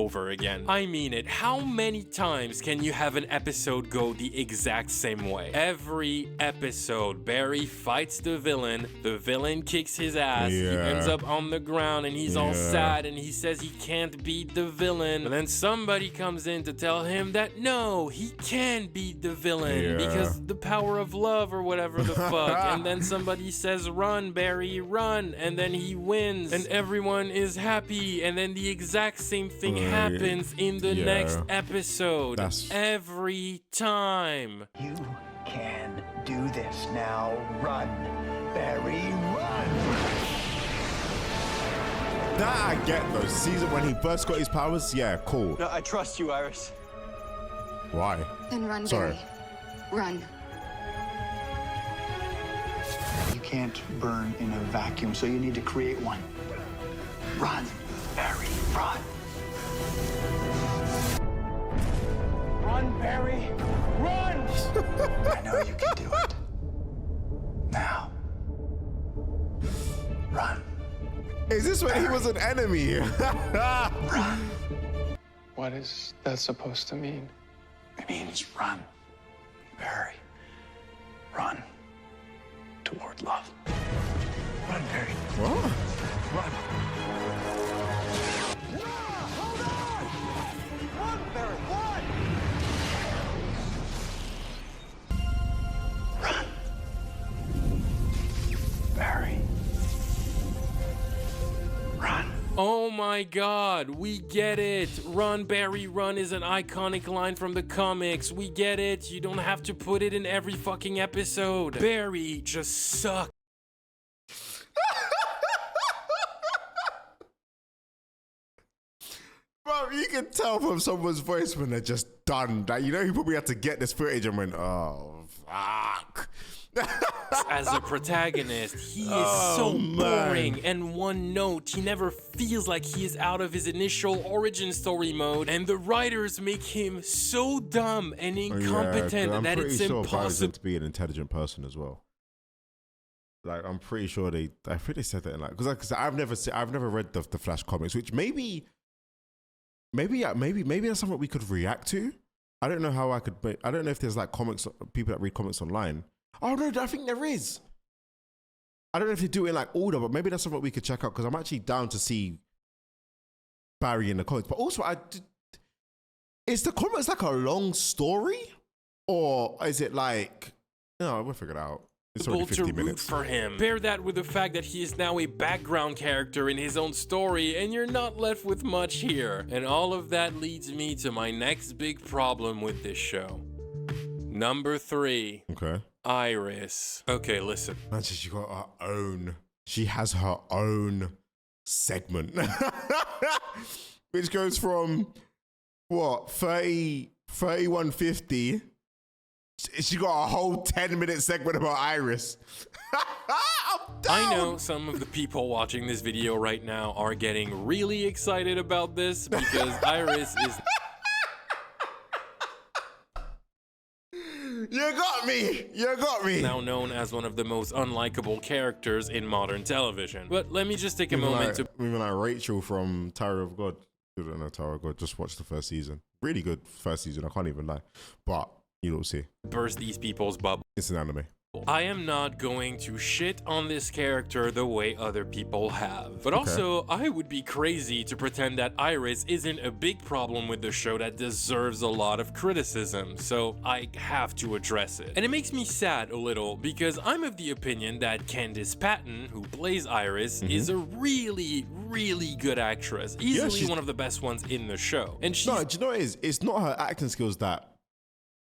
over again. I mean it. How many times can you have an episode go the exact same way? Every episode, Barry fights the villain kicks his ass, he ends up on the ground and he's all sad and he says he can't beat the villain, and then somebody comes in to tell him that no, he can beat the villain because the power of love or whatever the fuck, and then somebody says run Barry, run, and then he wins and everyone is happy, and then the exact same thing happens in the next episode. Every time. You can do this. Now run, Barry, run! That I get though. Season when he first got his powers, yeah, cool. No, I trust you, Iris. Why? Then run, Sorry. Barry. Run. You can't burn in a vacuum, so you need to create one. Run, Barry, run. Run, Barry, run! I know you can do it. Now, run. Is this when he was an enemy? Run. What is that supposed to mean? It means run, Barry. Run toward love. Run, Barry. What? Run. No! Hold on! Run, Barry, run! Run. Barry. Run. Oh my god, we get it. Run, Barry, run is an iconic line from the comics. We get it. You don't have to put it in every fucking episode. Barry just sucks. Bro, you can tell from someone's voice when they're just done. Like, you know, he probably had to get this footage and went, oh, fuck. As a protagonist, he is so boring and one note. He never feels like he is out of his initial origin story mode, and the writers make him so dumb and incompetent that it's impossible to be an intelligent person as well. Like, I'm pretty sure I think they said that in, like, because I've never read the Flash comics, which maybe that's something we could react to. I don't know how I could. I don't know if there's like comics, people that read comics online. Oh no, I think there is. I don't know if they do it in like order, but maybe that's something we could check out, because I'm actually down to see Barry in the comics. But also, is the comics like a long story, or is it like? No, we'll figure it out. It's already 50 minutes. For him. Pair that with the fact that he is now a background character in his own story, and you're not left with much here. And all of that leads me to my next big problem with this show. Number 3. Okay. Iris. Okay, listen. Imagine she got her own. She has her own segment, which goes from what 3150. She got a whole 10-minute segment about Iris. I know some of the people watching this video right now are getting really excited about this because Iris is... You got me! You got me! Now known as one of the most unlikable characters in modern television. But let me just take a moment to... Even like Rachel from Tower of God. I don't know Tower of God, just watched the first season. Really good first season, I can't even lie. But you'll see. Burst these people's bubble. It's an anime. I am not going to shit on this character the way other people have. But also, I would be crazy to pretend that Iris isn't a big problem with the show that deserves a lot of criticism, so I have to address it. And it makes me sad a little, because I'm of the opinion that Candice Patton, who plays Iris, is a really, really good actress. Easily one of the best ones in the show. And she's... No, do you know what it is? It's not her acting skills that...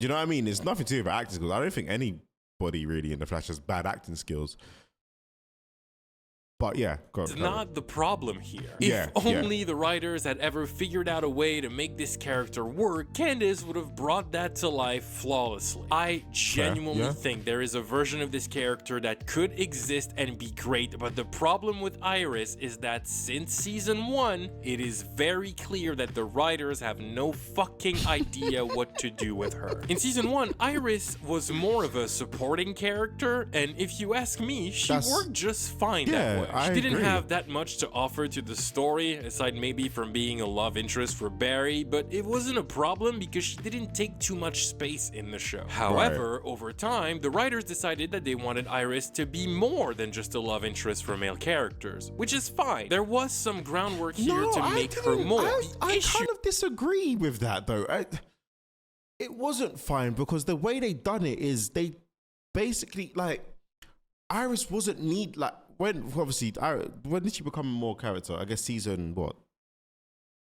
Do you know what I mean? It's nothing to do with her acting skills. I don't think anybody really in the Flash has bad acting skills. But yeah, it's not the problem here. If only the writers had ever figured out a way to make this character work, Candice would have brought that to life flawlessly. I genuinely think there is a version of this character that could exist and be great, but the problem with Iris is that since season 1, it is very clear that the writers have no fucking idea what to do with her. In season 1, Iris was more of a supporting character, and if you ask me, she worked just fine that way. I she didn't agree. have that much to offer to the story, aside maybe from being a love interest for Barry, but it wasn't a problem because she didn't take too much space in the show. However, over time, the writers decided that they wanted Iris to be more than just a love interest for male characters, which is fine. There was some groundwork here to make her more. I kind of disagree with that, though. It wasn't fine because the way they done it is they basically, like, Iris wasn't when did she become more character? I guess season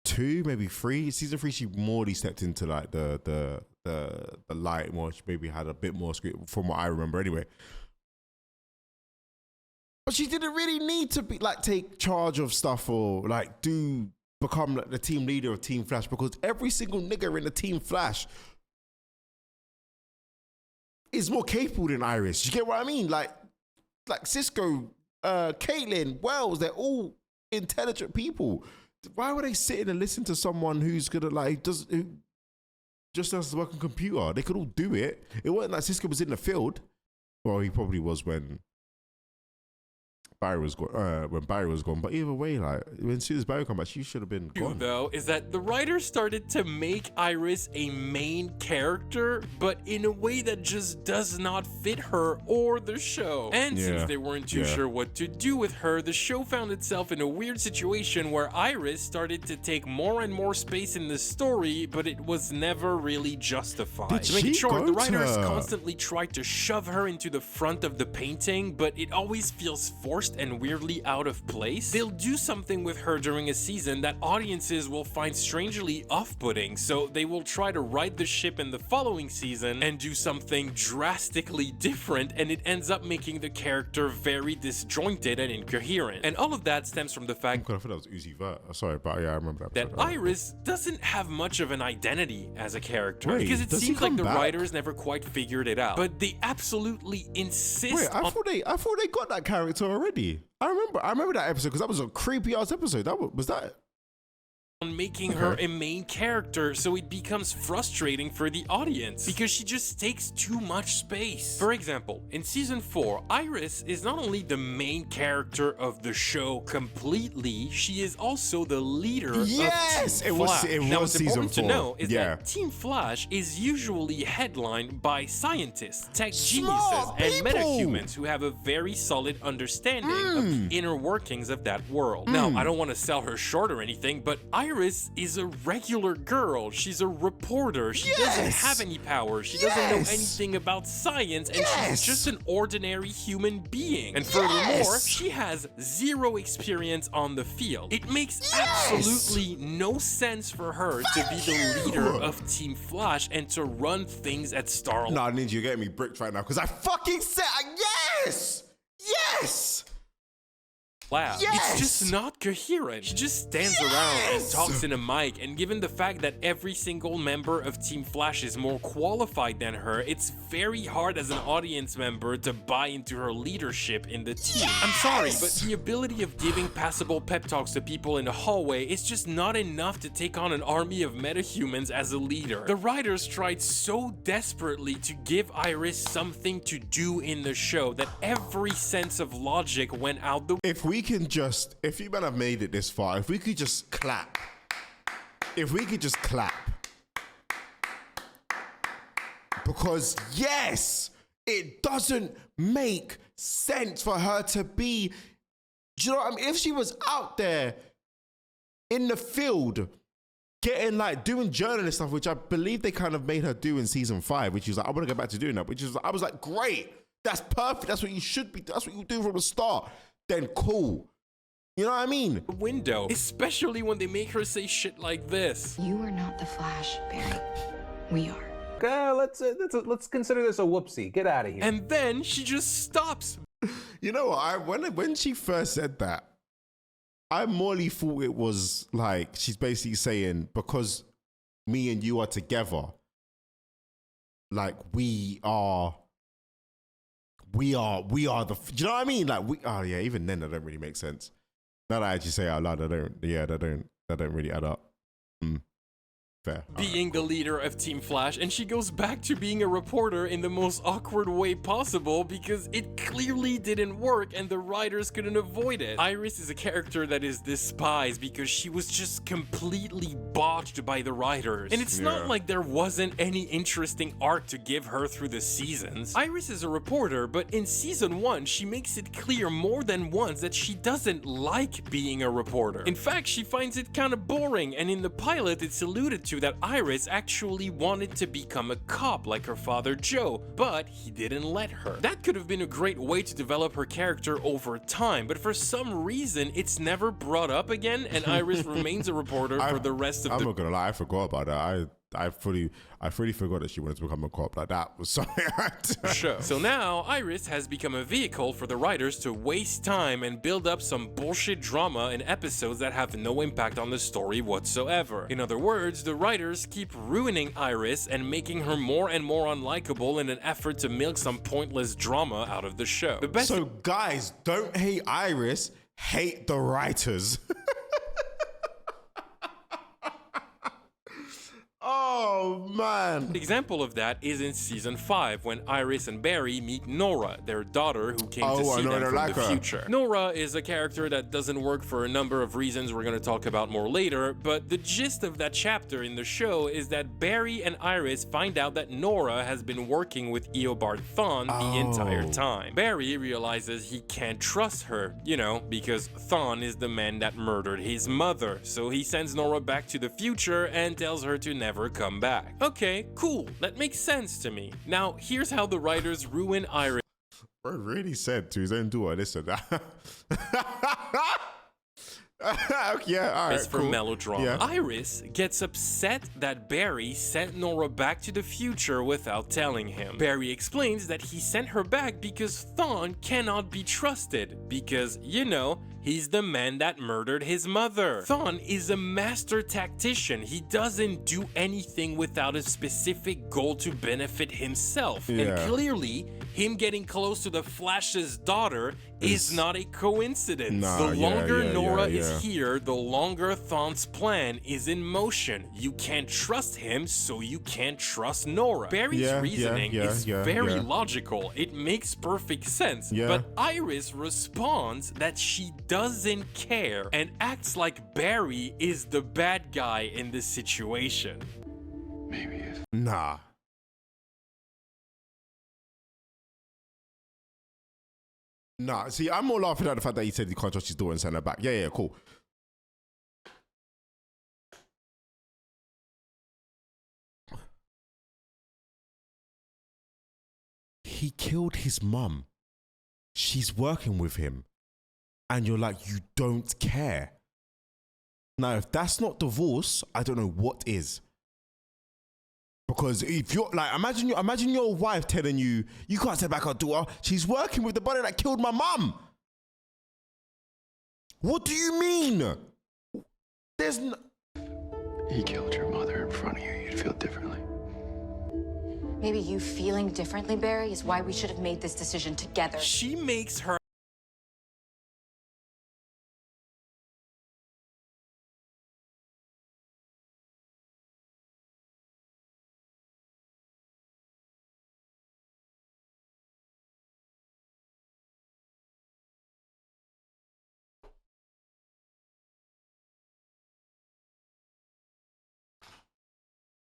2, maybe 3. Season 3, she morely stepped into like the light more. She maybe had a bit more screen from what I remember anyway. But she didn't really need to be like take charge of stuff or like become like the team leader of Team Flash, because every single nigger in the Team Flash is more capable than Iris. You get what I mean? Like Cisco, Caitlin, Wells, they're all intelligent people. Why would they sit and listen to someone who's gonna who just does the work on computer? They could all do it. It wasn't like Cisco was in the field. Well, he probably was when Barry was gone, but either way, like when soon as Barry come back, she should have been gone. Though, is that the writers started to make Iris a main character, but in a way that just does not fit her or the show. And since they weren't too sure what to do with her, the show found itself in a weird situation where Iris started to take more and more space in the story, but it was never really justified. To make it short, the writers constantly tried to shove her into the front of the painting, but it always feels forced and weirdly out of place. They'll do something with her during a season that audiences will find strangely off-putting, so they will try to right the ship in the following season and do something drastically different, and it ends up making the character very disjointed and incoherent. And all of that stems from the fact I thought that was Uzi Vert. Sorry, but yeah, I remember that. Iris doesn't have much of an identity as a character, because it seems like the writers never quite figured it out. But they absolutely insist. Wait, I thought they got that character already. I remember that episode because that was a creepy ass episode. Was that on making her a main character, so it becomes frustrating for the audience because she just takes too much space. For example, in season 4, Iris is not only the main character of the show completely, she is also the leader of Team Flash. Now, what's important to know is that Team Flash is usually headlined by scientists, tech geniuses, and metahumans who have a very solid understanding of the inner workings of that world. Now, I don't want to sell her short or anything, but Iris is a regular girl. She's a reporter. She doesn't have any power. She doesn't know anything about science, and she's just an ordinary human being. And furthermore, she has zero experience on the field. It makes absolutely no sense for her to be the leader of Team Flash and to run things at Starlight. Nah, Ninja, you're getting me bricked right now because I fucking said yes! It's just not coherent. She just stands around and talks in a mic, and given the fact that every single member of Team Flash is more qualified than her, it's very hard as an audience member to buy into her leadership in the team. I'm sorry, but the ability of giving passable pep talks to people in the hallway is just not enough to take on an army of metahumans as a leader. The writers tried so desperately to give Iris something to do in the show that every sense of logic went out the window. If you men have made it this far, if we could just clap. Because yes, it doesn't make sense for her to be, do you know what I mean? If she was out there in the field getting doing journalist stuff, which I believe they kind of made her do in season 5, which is I want to go back to doing that, I was like, great, that's perfect, that's what you should be, that's what you do from the start. Then cool. You know what I mean? Window, especially when they make her say shit like this. You are not the Flash, Barry. We are. Okay, let's consider this a whoopsie. Get out of here. And then she just stops. You know what? When she first said that, I morely thought it was like she's basically saying because me and you are together, like we are the, do you know what I mean? Even then that don't really make sense. Now that I actually say it out loud, that don't really add up. Fair. being the leader of Team Flash, and she goes back to being a reporter in the most awkward way possible because it clearly didn't work and the writers couldn't avoid it. Iris is a character that is despised because she was just completely botched by the writers. And it's not like there wasn't any interesting arc to give her through the seasons. Iris is a reporter, but in season 1, she makes it clear more than once that she doesn't like being a reporter. In fact, she finds it kind of boring, and in the pilot, it's alluded to that Iris actually wanted to become a cop like her father Joe, but he didn't let her. That could have been a great way to develop her character over time, but for some reason, it's never brought up again, and Iris remains a reporter for the rest of I'm not gonna lie, I forgot about that. I fully forgot that she wanted to become a cop. Like, that was something. Sure. So now Iris has become a vehicle for the writers to waste time and build up some bullshit drama in episodes that have no impact on the story whatsoever. In other words, the writers keep ruining Iris and making her more and more unlikable in an effort to milk some pointless drama out of the show. So guys, don't hate Iris, hate the writers. Oh man. An example of that is in season 5 when Iris and Barry meet Nora, their daughter who came to see them from the future. Nora is a character that doesn't work for a number of reasons we're going to talk about more later, but the gist of that chapter in the show is that Barry and Iris find out that Nora has been working with Eobard Thawne the entire time. Barry realizes he can't trust her, you know, because Thawne is the man that murdered his mother, so he sends Nora back to the future and tells her to never come back. Okay, cool. That makes sense to me. Now, here's how the writers ruin Iris. Bro really said to his own daughter this and that. Yeah, all right, for melodrama. Yeah. Iris gets upset that Barry sent Nora back to the future without telling him. Barry explains that he sent her back because Thawne cannot be trusted because, you know, he's the man that murdered his mother. Thawne is a master tactician. He doesn't do anything without a specific goal to benefit himself. Yeah. And clearly, him getting close to the Flash's daughter is not a coincidence. The longer Nora is here, the longer Thawne's plan is in motion. You can't trust him, so you can't trust Nora. Barry's reasoning is very logical. It makes perfect sense. But Iris responds that she doesn't care and acts like Barry is the bad guy in this situation. Maybe if... Nah. Nah, see, I'm more laughing at the fact that he said he can't trust his daughter and send her back. Yeah, cool. He killed his mum. She's working with him. And you're like, you don't care. Now, if that's not divorce, I don't know what is. Because if you're like, imagine your wife telling you, you can't send back her daughter. She's working with the body that killed my mum. What do you mean? There's no... He killed your mother in front of you, you'd feel differently. Maybe you feeling differently, Barry, is why we should have made this decision together. She makes her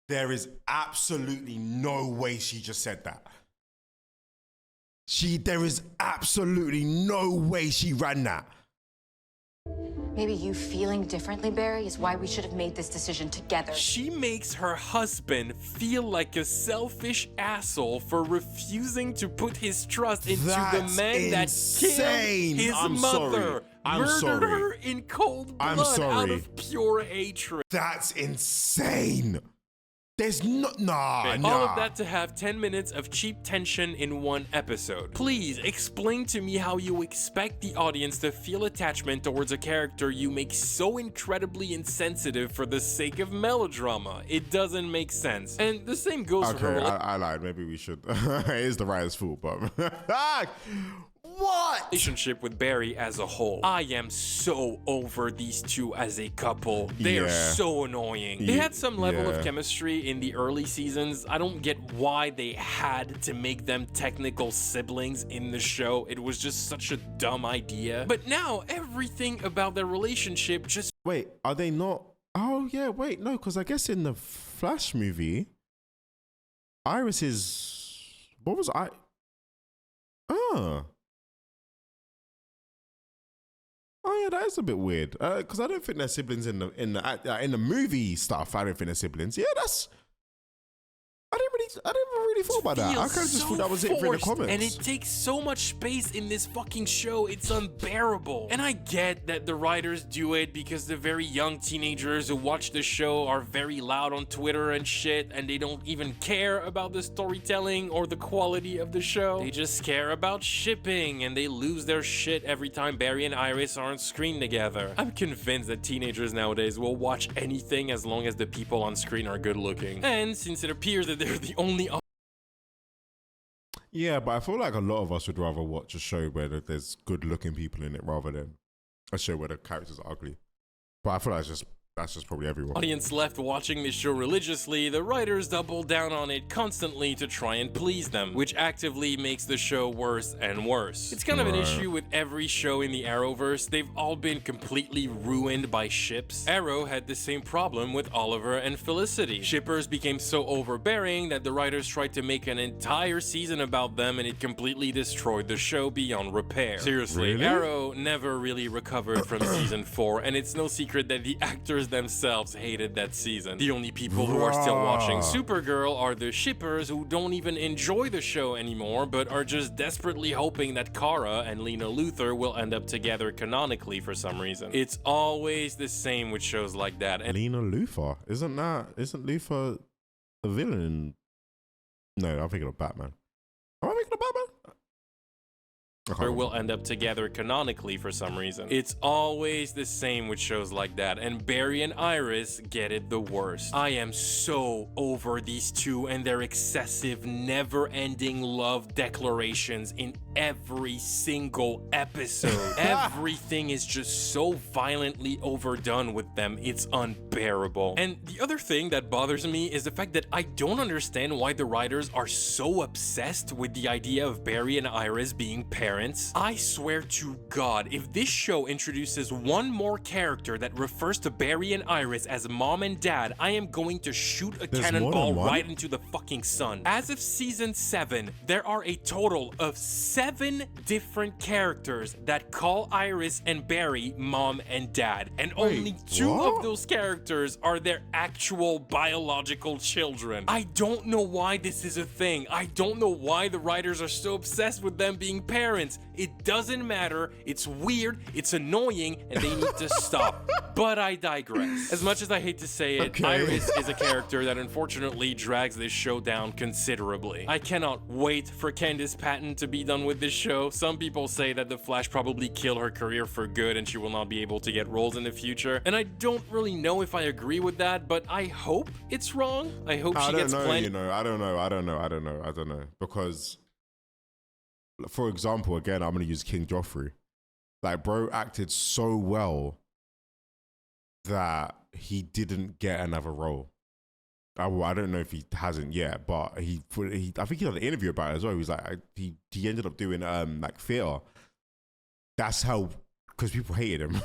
There is absolutely no way she just said that. There is absolutely no way she ran that. Maybe you feeling differently, Barry, is why we should have made this decision together. She makes her husband feel like a selfish asshole for refusing to put his trust into the man that killed his mother. Murdered her in cold blood out of pure hatred. That's insane. There's no... Nah. All of that to have 10 minutes of cheap tension in one episode. Please explain to me how you expect the audience to feel attachment towards a character you make so incredibly insensitive for the sake of melodrama. It doesn't make sense. And the same goes for her... I lied. Maybe we should... It is the writer's fault, but... What? Relationship with Barry as a whole. I am so over these two as a couple. They are so annoying. They had some level of chemistry in the early seasons. I don't get why they had to make them technical siblings in the show. It was just such a dumb idea. But now everything about their relationship just... Wait, are they not? Oh yeah, wait, no, because I guess in the Flash movie, Iris is... What was I... Oh yeah, that is a bit weird. Because I don't think they're siblings in the movie stuff. I don't think they're siblings. Yeah, that's. I never really thought about that. I kind of just thought that was it for the comics. And it takes so much space in this fucking show. It's unbearable. And I get that the writers do it because the very young teenagers who watch the show are very loud on Twitter and shit, and they don't even care about the storytelling or the quality of the show. They just care about shipping, and they lose their shit every time Barry and Iris are on screen together. I'm convinced that teenagers nowadays will watch anything as long as the people on screen are good looking. And since it appears that they're the only... Yeah, but I feel like a lot of us would rather watch a show where there's good looking people in it rather than a show where the characters are ugly. But I feel like that's just probably everyone. Audience left watching this show religiously, the writers double down on it constantly to try and please them, which actively makes the show worse and worse. It's kind of an issue with every show in the Arrowverse. They've all been completely ruined by ships. Arrow had the same problem with Oliver and Felicity. Shippers became so overbearing that the writers tried to make an entire season about them, and it completely destroyed the show beyond repair. Seriously, Really? Arrow never really recovered from season 4, and it's no secret that the actors themselves hated that season. The only people who are still watching Supergirl are the shippers who don't even enjoy the show anymore, but are just desperately hoping that Kara and Lena Luthor will end up together canonically for some reason. It's always the same with shows like that. And Lena Luthor? Isn't Luthor a villain? No, I'm thinking of Batman. Am I thinking of Batman? or will end up together canonically for some reason. It's always the same with shows like that, and Barry and Iris get it the worst. I am so over these two and their excessive, never-ending love declarations in every single episode. Everything is just so violently overdone with them, it's unbearable. And the other thing that bothers me is the fact that I don't understand why the writers are so obsessed with the idea of Barry and Iris being parents. I swear to God, if this show introduces one more character that refers to Barry and Iris as mom and dad, I am going to shoot a cannonball right into the fucking sun. As of season 7, there are a total of 7 different characters that call Iris and Barry mom and dad, and only 2 of those characters are their actual biological children. I don't know why this is a thing. I don't know why the writers are so obsessed with them being parents. It doesn't matter. It's weird, it's annoying, and they need to stop. But I digress. As much as I hate to say it, Iris is a character that unfortunately drags this show down considerably. I cannot wait for Candice Patton to be done with this show. Some people say that The Flash probably killed her career for good and she will not be able to get roles in the future. And I don't really know if I agree with that, but I hope it's wrong. I hope she gets plenty. I don't know. Because, for example, again, I'm going to use King Joffrey. Like, bro acted so well that he didn't get another role. I don't know if he hasn't yet, but I think he had an interview about it as well. He was like, he ended up doing like theater. That's how, because people hated him.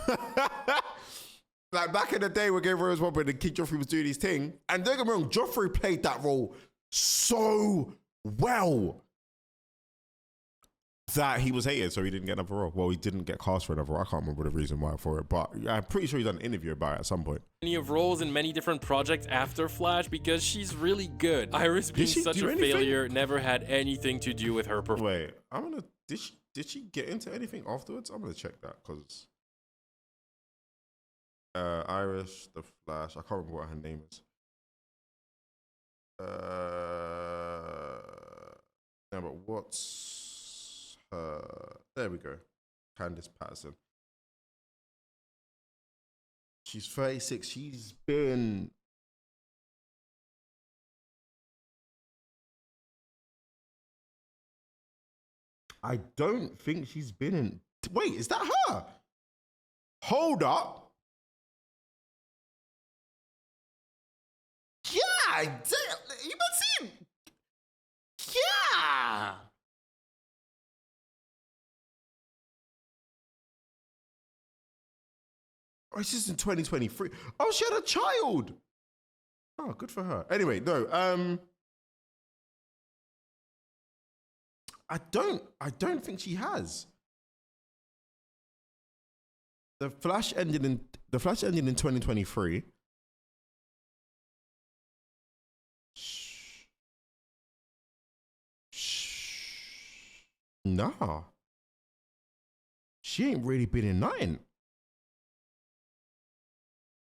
Like back in the day when Game of Thrones was when King Joffrey was doing his thing, and don't get me wrong, Joffrey played that role so well that he was hated, so he didn't get another role. Well, he didn't get cast for another role. I can't remember the reason why for it, but I'm pretty sure he's done an interview about it at some point. Many of roles in many different projects after Flash because she's really good. Iris being such a failure never had anything to do with her performance. Wait, did she get into anything afterwards? I'm gonna check that because Iris, the Flash. I can't remember what her name is. No, but what's her? There we go. Candice Patterson. She's 36. She's been. I don't think she's been in. Wait, is that her? Hold up. Yeah, you been seeing? Yeah. Oh, it's just in 2023. Oh, she had a child. Oh, good for her. Anyway, no. I don't think she has. The Flash ended in 2023. Nah. She ain't really been in nothing.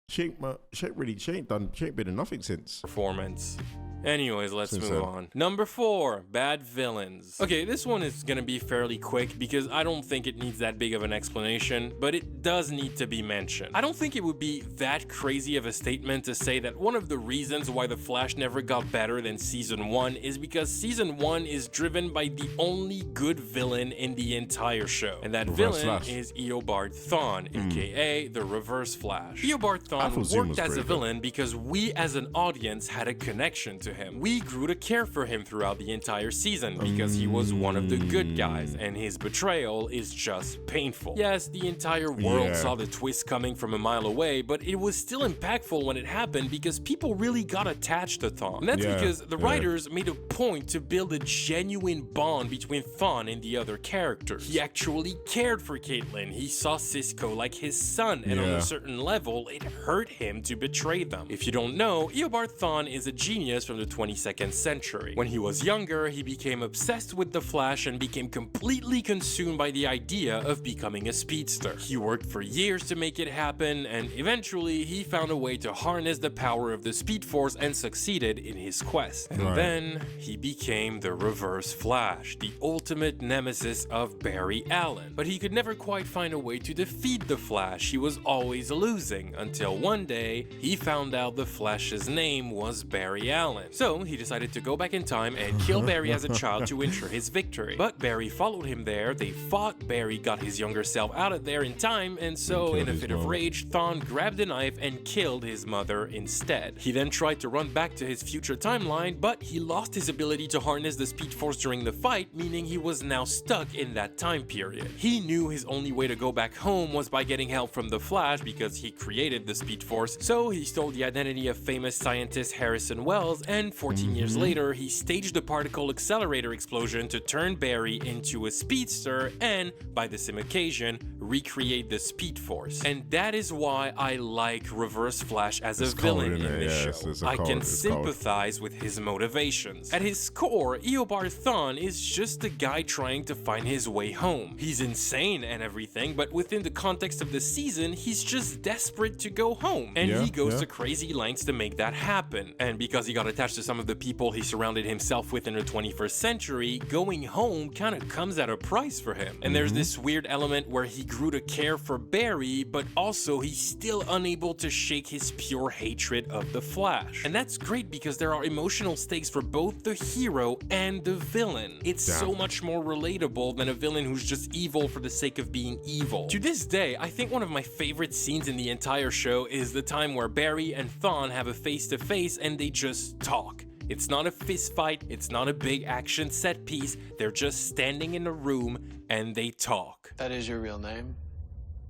She ain't been in nothing since. Performance. Anyways, let's move on. Number 4, bad villains. Okay, this one is gonna be fairly quick because I don't think it needs that big of an explanation, but it does need to be mentioned. I don't think it would be that crazy of a statement to say that one of the reasons why The Flash never got better than Season 1 is because Season 1 is driven by the only good villain in the entire show. And that villain is Eobard Thawne, aka the Reverse Flash. Eobard Thawne worked as a villain because we as an audience had a connection to him. We grew to care for him throughout the entire season because he was one of the good guys, and his betrayal is just painful. Yes, the entire world saw the twist coming from a mile away, but it was still impactful when it happened because people really got attached to Thawne. And that's because the writers made a point to build a genuine bond between Thawne and the other characters. He actually cared for Caitlin. He saw Cisco like his son, and on a certain level, it hurt him to betray them. If you don't know, Eobard Thawne is a genius from the 22nd century. When he was younger, he became obsessed with the Flash and became completely consumed by the idea of becoming a speedster. He worked for years to make it happen, and eventually he found a way to harness the power of the Speed Force and succeeded in his quest. And then he became the Reverse Flash, the ultimate nemesis of Barry Allen. But he could never quite find a way to defeat the Flash. He was always losing, until one day he found out the Flash's name was Barry Allen. So he decided to go back in time and kill Barry as a child to ensure his victory. But Barry followed him there, they fought, Barry got his younger self out of there in time, and so in a fit of rage, Thawne grabbed a knife and killed his mother instead. He then tried to run back to his future timeline, but he lost his ability to harness the Speed Force during the fight, meaning he was now stuck in that time period. He knew his only way to go back home was by getting help from the Flash because he created the Speed Force, so he stole the identity of famous scientist Harrison Wells, and 14 years later, he staged a particle accelerator explosion to turn Barry into a speedster and, by the same occasion, recreate the Speed Force. And that is why I like Reverse Flash as a villain in this show. I can sympathize with his motivations. At his core, Eobard Thawne is just a guy trying to find his way home. He's insane and everything, but within the context of the season, he's just desperate to go home. And he goes to crazy lengths to make that happen. And because he got attached to some of the people he surrounded himself with in the 21st century, going home kind of comes at a price for him. And there's this weird element where he grew to care for Barry, but also he's still unable to shake his pure hatred of the Flash. And that's great because there are emotional stakes for both the hero and the villain. It's so much more relatable than a villain who's just evil for the sake of being evil. To this day, I think one of my favorite scenes in the entire show is the time where Barry and Thawne have a face-to-face and they just talk. It's not a fist fight, it's not a big action set piece, they're just standing in a room and they talk. That is your real name?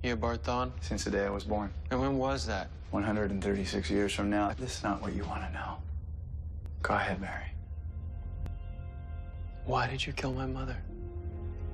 Eobard Thawne? Since the day I was born. And when was that? 136 years from now. This is not what you want to know. Go ahead, Barry. Why did you kill my mother?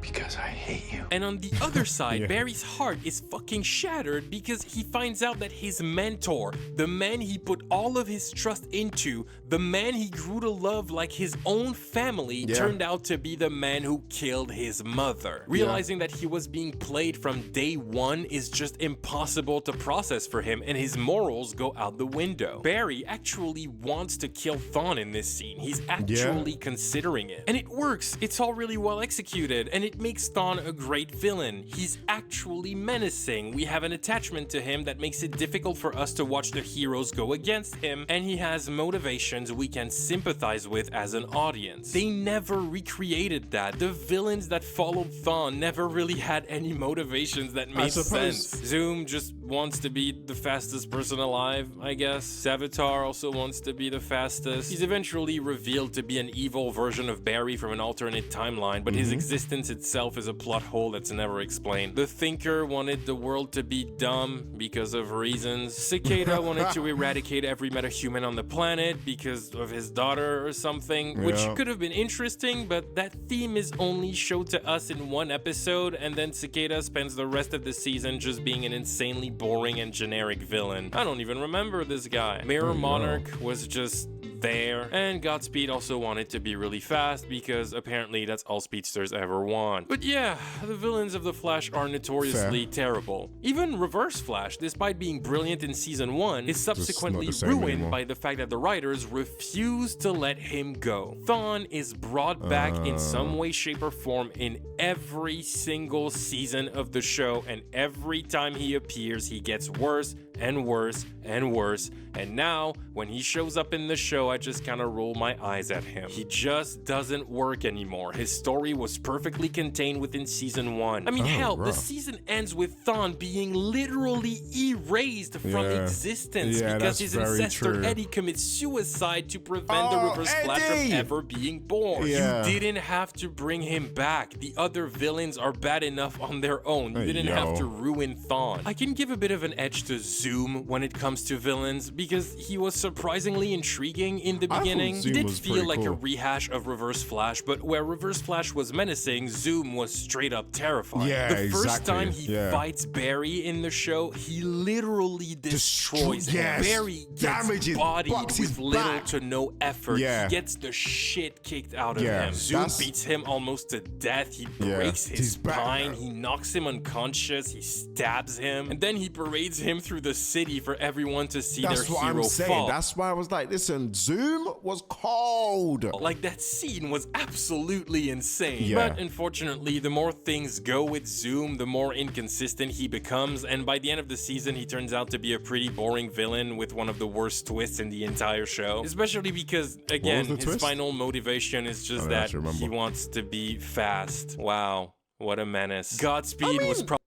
Because I hate you. And on the other side, Barry's heart is fucking shattered because he finds out that his mentor, the man he put all of his trust into, the man he grew to love like his own family, turned out to be the man who killed his mother. Realizing that he was being played from day one is just impossible to process for him, and his morals go out the window. Barry actually wants to kill Thawne in this scene. He's actually considering it. And it works. It's all really well executed, and it makes makes Thawne a great villain. He's actually menacing. We have an attachment to him that makes it difficult for us to watch the heroes go against him, and he has motivations we can sympathize with as an audience. They never recreated that. The villains that followed Thawne never really had any motivations that made sense. Zoom just wants to be the fastest person alive, I guess. Savitar also wants to be the fastest. He's eventually revealed to be an evil version of Barry from an alternate timeline, but his existence itself is a plot hole that's never explained. The Thinker wanted the world to be dumb because of reasons. Cicada wanted to eradicate every metahuman on the planet because of his daughter or something, which could have been interesting, but that theme is only showed to us in one episode, and then Cicada spends the rest of the season just being an insanely boring and generic villain. I don't even remember this guy. Mirror Monarch was just there, and Godspeed also wanted to be really fast because apparently that's all speedsters ever want. But yeah, the villains of The Flash are notoriously terrible. Even Reverse Flash, despite being brilliant in season 1, is subsequently ruined by the fact that the writers refuse to let him go. Thawne is brought back in some way, shape, or form in every single season of the show, and every time he appears, he gets worse and worse and worse, and now when he shows up in the show, I just kind of roll my eyes at him. He just doesn't work anymore. His story was perfectly contained within season 1. I mean, hell, the season ends with Thawne being literally erased from existence because his ancestor Eddie commits suicide to prevent the Reverse Flash from ever being born. You didn't have to bring him back. The other villains are bad enough on their own. You didn't have to ruin Thawne. I can give a bit of an edge to Zoom when it comes to villains because he was surprisingly intriguing in the beginning. He did feel like a rehash of Reverse Flash, but where Reverse Flash was menacing, Zoom was straight up terrifying. The first time he fights Barry in the show, he literally destroys him. Barry gets bodied with little to no effort. He gets the shit kicked out of him. Zoom beats him almost to death. He breaks his spine. He knocks him unconscious. He stabs him. And then he parades him through the city for everyone to see their hero fall. That's why I was like, listen, Zoom was cold. Like, that scene was absolutely insane. But unfortunately, the more things go with Zoom, the more inconsistent he becomes, and by the end of the season, he turns out to be a pretty boring villain with one of the worst twists in the entire show. Especially because, again, his final motivation is just that he wants to be fast. Wow, what a menace. Godspeed was probably...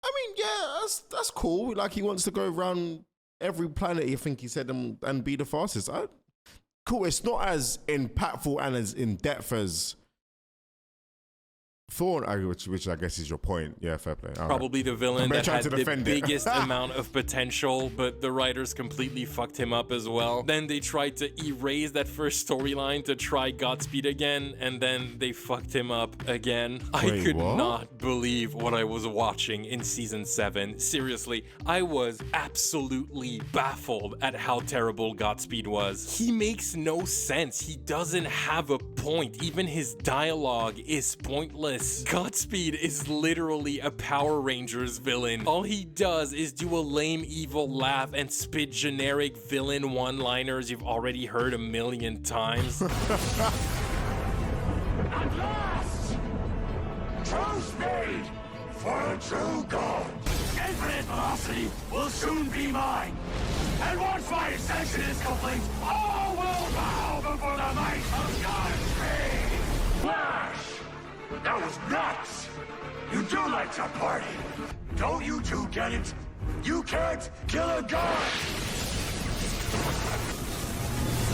I mean, yeah, that's cool. Like, he wants to go around every planet, I think he said, and be the fastest. Cool. It's not as impactful and as in depth as Thawne, which I guess is your point. Yeah, fair play. Probably the villain that had the biggest amount of potential, but the writers completely fucked him up as well. Then they tried to erase that first storyline to try Godspeed again, and then they fucked him up again. I could not believe what I was watching in season 7. Seriously, I was absolutely baffled at how terrible Godspeed was. He makes no sense. He doesn't have a point. Even his dialogue is pointless. Godspeed is literally a Power Rangers villain. All he does is do a lame evil laugh and spit generic villain one-liners you've already heard a million times. At last! True speed for a true god! Infinite velocity will soon be mine! And once my ascension is complete, all will bow before the might of Godspeed! Flash! That was nuts! You do like to party! Don't you two get it? You can't kill a god!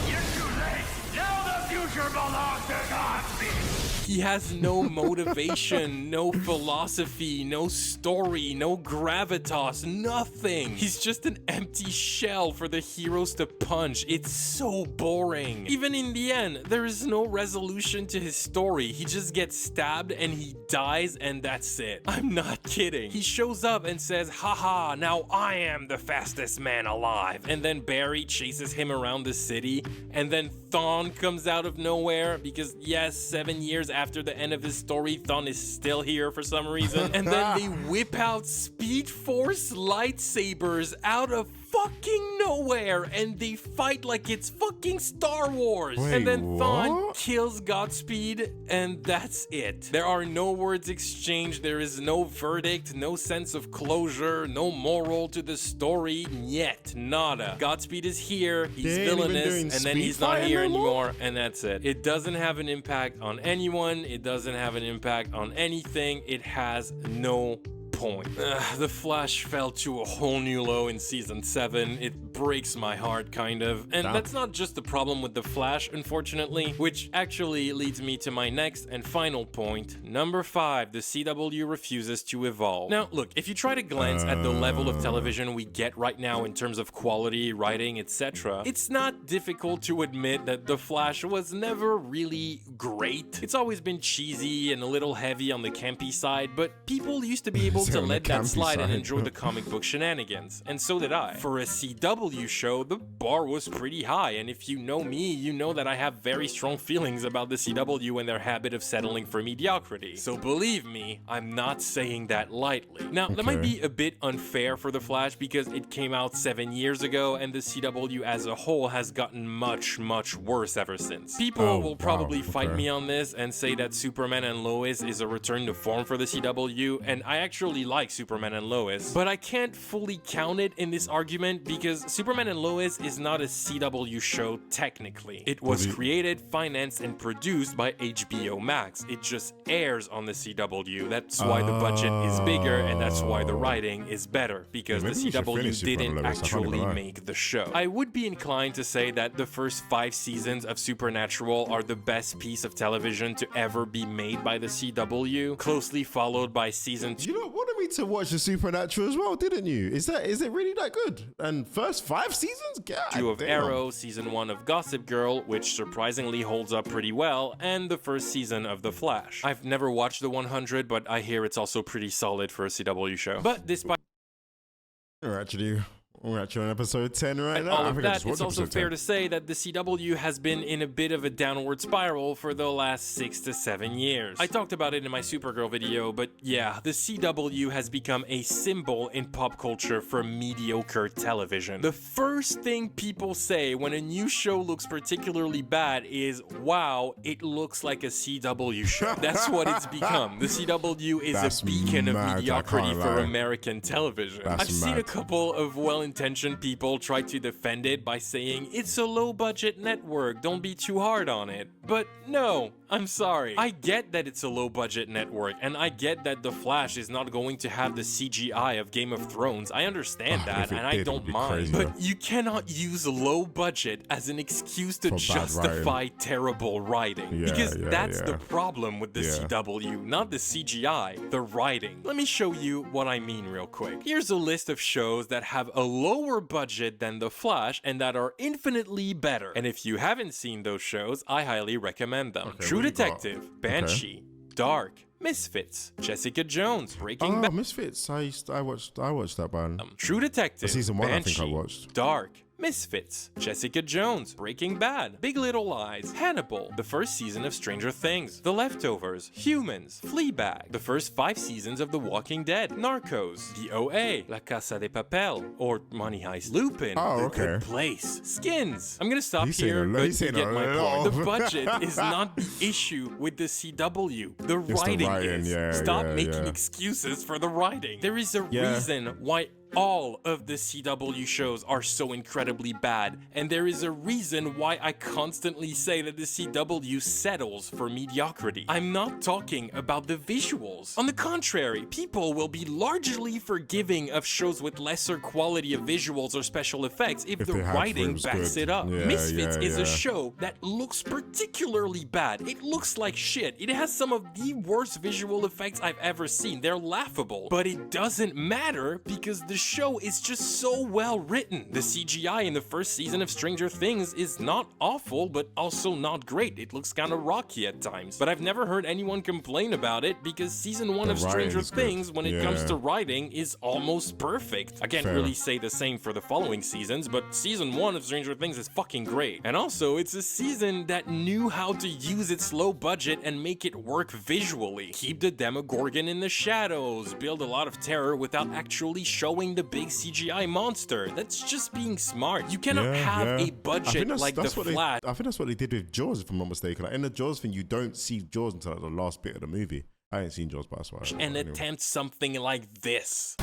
You're too late! Now the future belongs to Godspeed! He has no motivation, no philosophy, no story, no gravitas, nothing. He's just an empty shell for the heroes to punch. It's so boring. Even in the end, there is no resolution to his story. He just gets stabbed and he dies and that's it. I'm not kidding. He shows up and says, haha, now I am the fastest man alive. And then Barry chases him around the city, and then Thawne comes out of nowhere because yes, 7 years after the end of his story, Thawne is still here for some reason. And then they whip out Speed Force lightsabers out of fucking nowhere and they fight like it's fucking Star Wars. Wait, and then Thawne what? kills Godspeed and that's it. There are no words exchanged, there is no verdict, no sense of closure, no moral to the story, yet nada. Godspeed is here, he's villainous, and then he's not here anymore, and that's it. It doesn't have an impact on anyone, it doesn't have an impact on anything, it has no point. The Flash fell to a whole new low in season 7. It breaks my heart, kind of. And that's not just the problem with the Flash, unfortunately, which actually leads me to my next and final point. Number 5, the CW refuses to evolve. Now, look, if you try to glance at the level of television we get right now in terms of quality, writing, etc., it's not difficult to admit that the Flash was never really great. It's always been cheesy and a little heavy on the campy side, but people used to be able to let that slide and enjoy the comic book shenanigans, and so did I. For a CW show, the bar was pretty high, and if you know me, you know that I have very strong feelings about the CW and their habit of settling for mediocrity. So believe me, I'm not saying that lightly. Now, that might be a bit unfair for The Flash because it came out 7 years ago, and the CW as a whole has gotten much, much worse ever since. People will probably fight me on this and say that Superman and Lois is a return to form for the CW, and I actually like Superman and Lois, but I can't fully count it in this argument because Superman and Lois is not a CW show technically. It was created, financed, and produced by HBO Max. It just airs on the CW. That's why the budget is bigger, and that's why the writing is better, because the CW didn't actually make the show. I would be inclined to say that the first 5 seasons of Supernatural are the best piece of television to ever be made by the CW, closely followed by season 2. You know, wanted me to watch the Supernatural as well, didn't you? Is it really that good? And first 5 seasons? God of damn. Arrow, season 1 of Gossip Girl, which surprisingly holds up pretty well, and the first season of The Flash. I've never watched the 100, but I hear it's also pretty solid for a CW show. But despite We're actually on episode 10 right now. All of that, it's also fair to say that the CW has been in a bit of a downward spiral for the last 6 to 7 years. I talked about it in my Supergirl video, but yeah, the CW has become a symbol in pop culture for mediocre television. The first thing people say when a new show looks particularly bad is, wow, it looks like a CW show. That's what it's become. The CW is a beacon of mediocrity for American television. I've seen a couple of well-intentioned people try to defend it by saying it's a low-budget network, don't be too hard on it. But no, I'm sorry. I get that it's a low-budget network, and I get that The Flash is not going to have the CGI of Game of Thrones. I understand that, and I don't mind. But you cannot use low budget as an excuse to justify terrible writing. Because that's the problem with the CW, not the CGI, the writing. Let me show you what I mean real quick. Here's a list of shows that have a lower budget than The Flash and that are infinitely better. And if you haven't seen those shows, I highly recommend them. True Detective, Banshee, Dark, Misfits, Jessica Jones, Breaking Bad. Misfits. I watched that one. True Detective, Season 1, Banshee, I think I watched. Dark, Misfits, Jessica Jones, Breaking Bad, Big Little Lies, Hannibal, the first season of Stranger Things, The Leftovers, Humans, Fleabag, the first 5 seasons of The Walking Dead, Narcos, The OA, La Casa de Papel, or Money Heist, Lupin, The Good Place, Skins. I'm gonna stop here, but you get my point. The budget is not the issue with the CW. The writing is. Stop making excuses for the writing. There is a reason why all of the CW shows are so incredibly bad, and there is a reason why I constantly say that the CW settles for mediocrity. I'm not talking about the visuals. On the contrary, people will be largely forgiving of shows with lesser quality of visuals or special effects if the writing backs it up. Misfits is a show that looks particularly bad. It looks like shit. It has some of the worst visual effects I've ever seen. They're laughable, but it doesn't matter because the show is just so well written. The CGI in the first season of Stranger Things is not awful, but also not great. It looks kind of rocky at times. But I've never heard anyone complain about it because season 1 of Stranger Things, when it comes to writing, is almost perfect. I can't really say the same for the following seasons, but season 1 of Stranger Things is fucking great. And also, it's a season that knew how to use its low budget and make it work visually. Keep the Demogorgon in the shadows, build a lot of terror without actually showing the big CGI monster. That's just being smart. You cannot have a budget like the Flash. I think that's what they did with Jaws, if I'm not mistaken. Like in the Jaws thing, you don't see Jaws until like the last bit of the movie. I ain't seen Jaws, but that's why. And attempt something like this.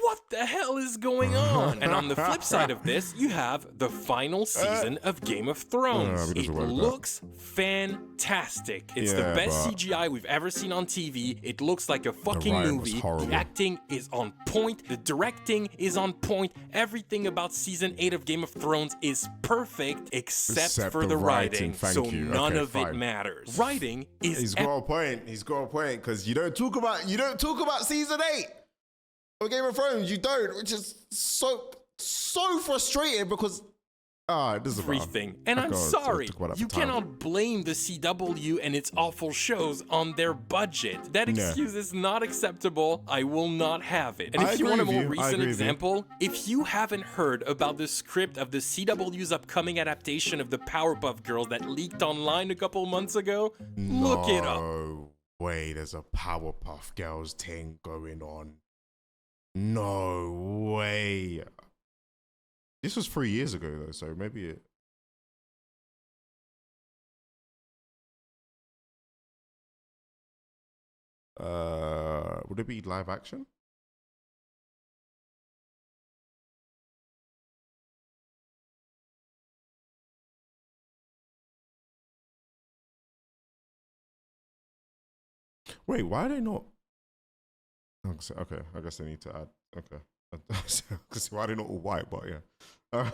What the hell is going on? And on the flip side of this, you have the final season of Game of Thrones. It looks fantastic. It's the best CGI we've ever seen on TV. It looks like a fucking movie. The acting is on point. The directing is on point. Everything about season 8 of Game of Thrones is perfect except for the writing. So none of it matters. Writing is... He's got a point. He's got a point, because you don't talk about season 8 of Game of Thrones. You don't, which is so frustrating, because this is everything. And I'm sorry, you cannot blame the CW and its awful shows on their budget. That excuse is not acceptable. I will not have it. And if you want a more recent example, if you haven't heard about the script of the CW's upcoming adaptation of the Powerpuff Girls that leaked online a couple months ago, look it up. No way, there's a Powerpuff Girls thing going on. No way. This was 3 years ago though, so maybe it... would it be live action? Wait, why are they not? Okay, I guess they need to add. Okay, because why are they not all white? But yeah,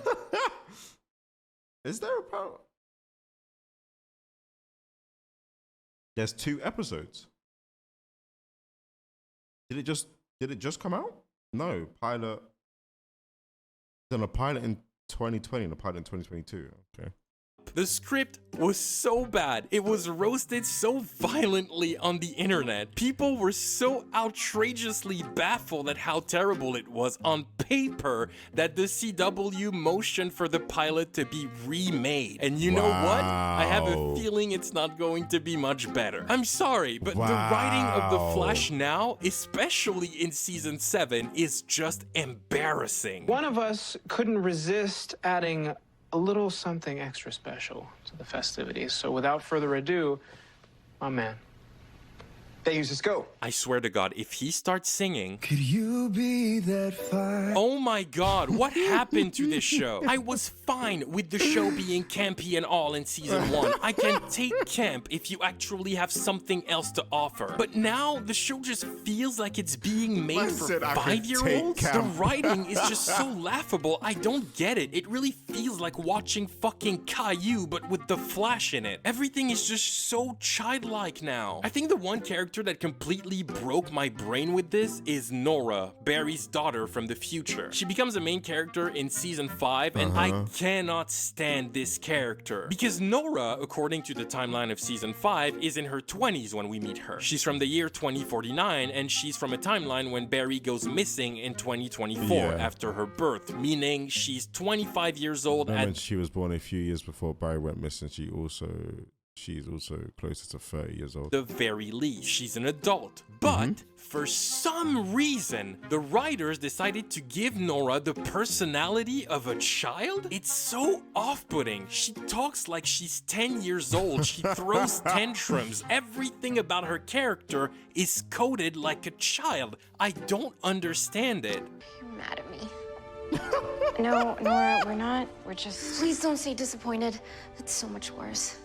is there a power? There's 2 episodes. Did it just come out? No, pilot. Then a pilot in 2020 and a pilot in 2022. Okay. The script was so bad. It was roasted so violently on the internet. People were so outrageously baffled at how terrible it was on paper that the CW motioned for the pilot to be remade. And you know what? I have a feeling it's not going to be much better. I'm sorry, but the writing of The Flash now, especially in season 7, is just embarrassing. One of us couldn't resist adding a little something extra special to the festivities. So without further ado, my man. Just go. I swear to God, if he starts singing... Could you be that fire? Oh my God, what happened to this show? I was fine with the show being campy and all in season 1. I can take camp if you actually have something else to offer. But now, the show just feels like it's being made for 5-year-olds. The writing is just so laughable, I don't get it. It really feels like watching fucking Caillou, but with the Flash in it. Everything is just so childlike now. I think the one character that completely broke my brain with this is Nora, Barry's daughter from the future. She becomes a main character in season 5, and I cannot stand this character. Because Nora, according to the timeline of season 5, is in her 20s when we meet her. She's from the year 2049, and she's from a timeline when Barry goes missing in 2024 after her birth, meaning she's 25 years old. And when she was born a few years before Barry went missing, she's also closer to 30 years old. The very least, she's an adult. But for some reason, the writers decided to give Nora the personality of a child? It's so off-putting. She talks like she's 10 years old. She throws tantrums. Everything about her character is coded like a child. I don't understand it. You're mad at me. No, Nora, we're not. We're just... Please don't say disappointed. That's so much worse.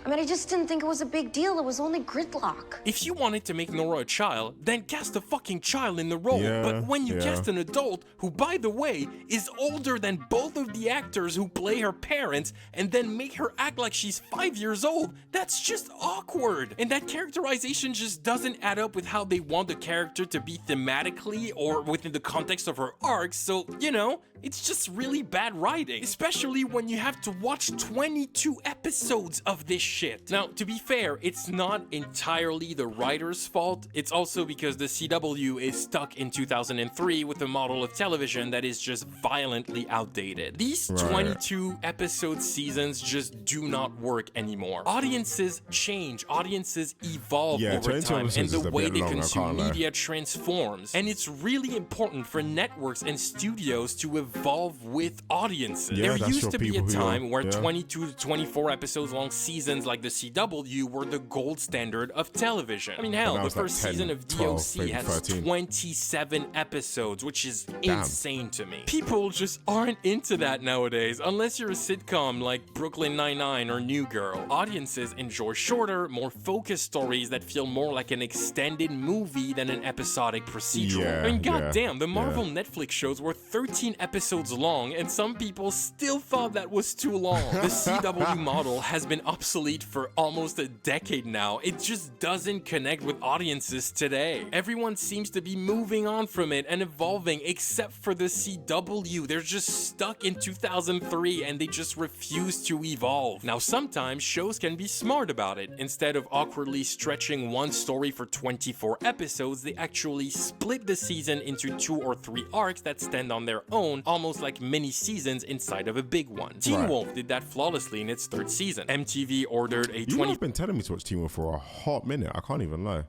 I mean, I just didn't think it was a big deal. It was only gridlock. If you wanted to make Nora a child, then cast a fucking child in the role. But when you cast an adult, who, by the way, is older than both of the actors who play her parents, and then make her act like she's 5 years old, that's just awkward. And that characterization just doesn't add up with how they want the character to be thematically or within the context of her arc. So, you know, it's just really bad writing. Especially when you have to watch 22 episodes of this shit. Now, to be fair, it's not entirely the writer's fault. It's also because the CW is stuck in 2003 with a model of television that is just violently outdated. These 22 episode seasons just do not work anymore. Audiences change, audiences evolve over time, and the way they consume media transforms. And it's really important for networks and studios to evolve with audiences. There used to be a time where 22 to 24 episodes long seasons like the CW were the gold standard of television. I mean, hell, the first season of DOC has 27 episodes, which is insane to me. People just aren't into that nowadays, unless you're a sitcom like Brooklyn Nine-Nine or New Girl. Audiences enjoy shorter, more focused stories that feel more like an extended movie than an episodic procedural. I mean, goddamn, the Marvel Netflix shows were 13 episodes long, and some people still thought that was too long. The CW model has been obsolete for almost a decade now. It just doesn't connect with audiences today. Everyone seems to be moving on from it and evolving, except for the CW. They're just stuck in 2003 and they just refuse to evolve. Now, sometimes shows can be smart about it. Instead of awkwardly stretching one story for 24 episodes, they actually split the season into 2 or 3 arcs that stand on their own, almost like mini seasons inside of a big one. Teen Wolf did that flawlessly in its 3rd season. MTV ordered a You've been telling me to watch Teen Wolf for a hot minute. I can't even lie.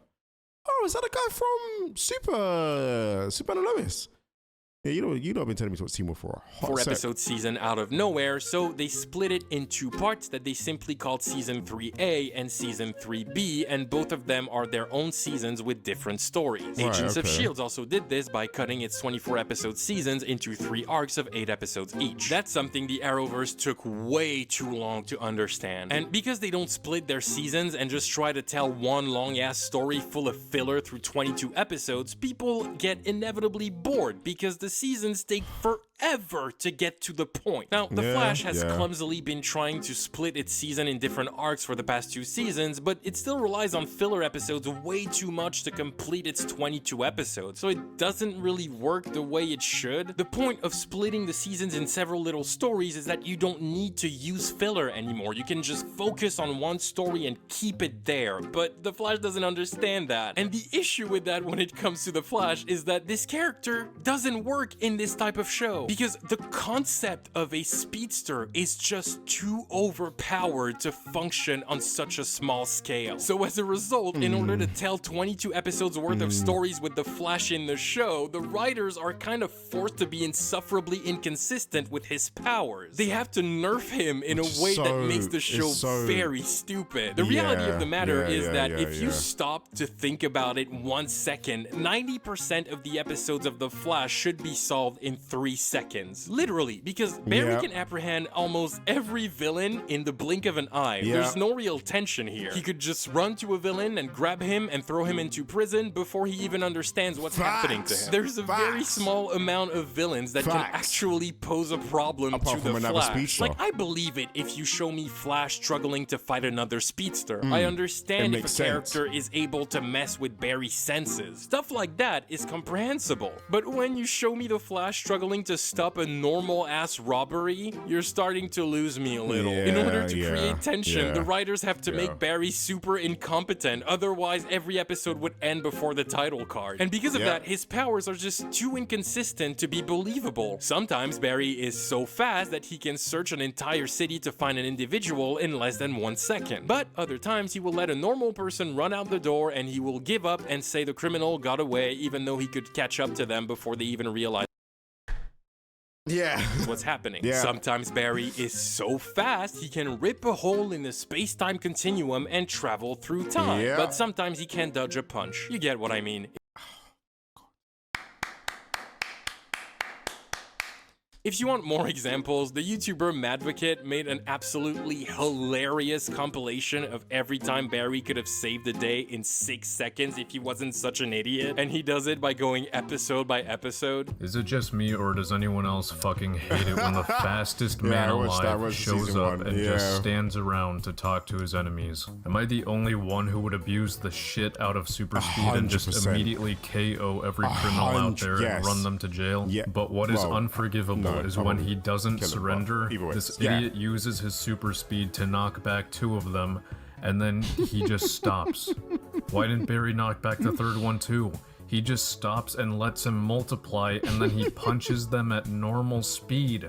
Oh, is that the guy from Super Lois? Yeah, you know, I've been telling me to watch Teen Wolf for a hot 4-episode season out of nowhere, so they split it in 2 parts that they simply called Season 3A and Season 3B, and both of them are their own seasons with different stories. Agents of S.H.I.E.L.D. also did this by cutting its 24-episode seasons into 3 arcs of 8 episodes each. That's something the Arrowverse took way too long to understand. And because they don't split their seasons and just try to tell one long-ass story full of filler through 22 episodes, people get inevitably bored because the seasons take forever to get to the point. Now, The Flash has clumsily been trying to split its season in different arcs for the past 2 seasons, but it still relies on filler episodes way too much to complete its 22 episodes, so it doesn't really work the way it should. The point of splitting the seasons in several little stories is that you don't need to use filler anymore. You can just focus on one story and keep it there, but The Flash doesn't understand that. And the issue with that when it comes to The Flash is that this character doesn't work in this type of show, because the concept of a speedster is just too overpowered to function on such a small scale. So as a result, in order to tell 22 episodes worth of stories with the Flash in the show, the writers are kind of forced to be insufferably inconsistent with his powers. They have to nerf him in a way that makes the show very stupid. The reality of the matter is that if you stop to think about it 1 second, 90% of the episodes of The Flash should be solved in 3 seconds. Literally, because Barry can apprehend almost every villain in the blink of an eye. There's no real tension here. He could just run to a villain and grab him and throw him into prison before he even understands what's happening to him. There's a very small amount of villains that can actually pose a problem to the Flash. Like, I believe it if you show me Flash struggling to fight another speedster. I understand if a character is able to mess with Barry's senses. Stuff like that is comprehensible. But when you show me the Flash struggling to stop a normal-ass robbery, you're starting to lose me a little. In order to create tension, the writers have to make Barry super incompetent, otherwise every episode would end before the title card. And because of that, his powers are just too inconsistent to be believable. Sometimes Barry is so fast that he can search an entire city to find an individual in less than 1 second. But other times he will let a normal person run out the door and he will give up and say the criminal got away even though he could catch up to them before they even realize what's happening. Sometimes Barry is so fast he can rip a hole in the space-time continuum and travel through time. But sometimes he can't dodge a punch. You get what I mean. If you want more examples, the YouTuber Madvocate made an absolutely hilarious compilation of every time Barry could have saved the day in 6 seconds if he wasn't such an idiot, and he does it by going episode by episode. Is it just me, or does anyone else fucking hate it when the fastest man alive shows up and just stands around to talk to his enemies? Am I the only one who would abuse the shit out of super speed and just immediately KO every criminal out there and run them to jail? But what is unforgivable is when he doesn't surrender, this idiot uses his super speed to knock back 2 of them, and then he just stops. Why didn't Barry knock back the third one too? He just stops and lets him multiply, and then he punches them at normal speed.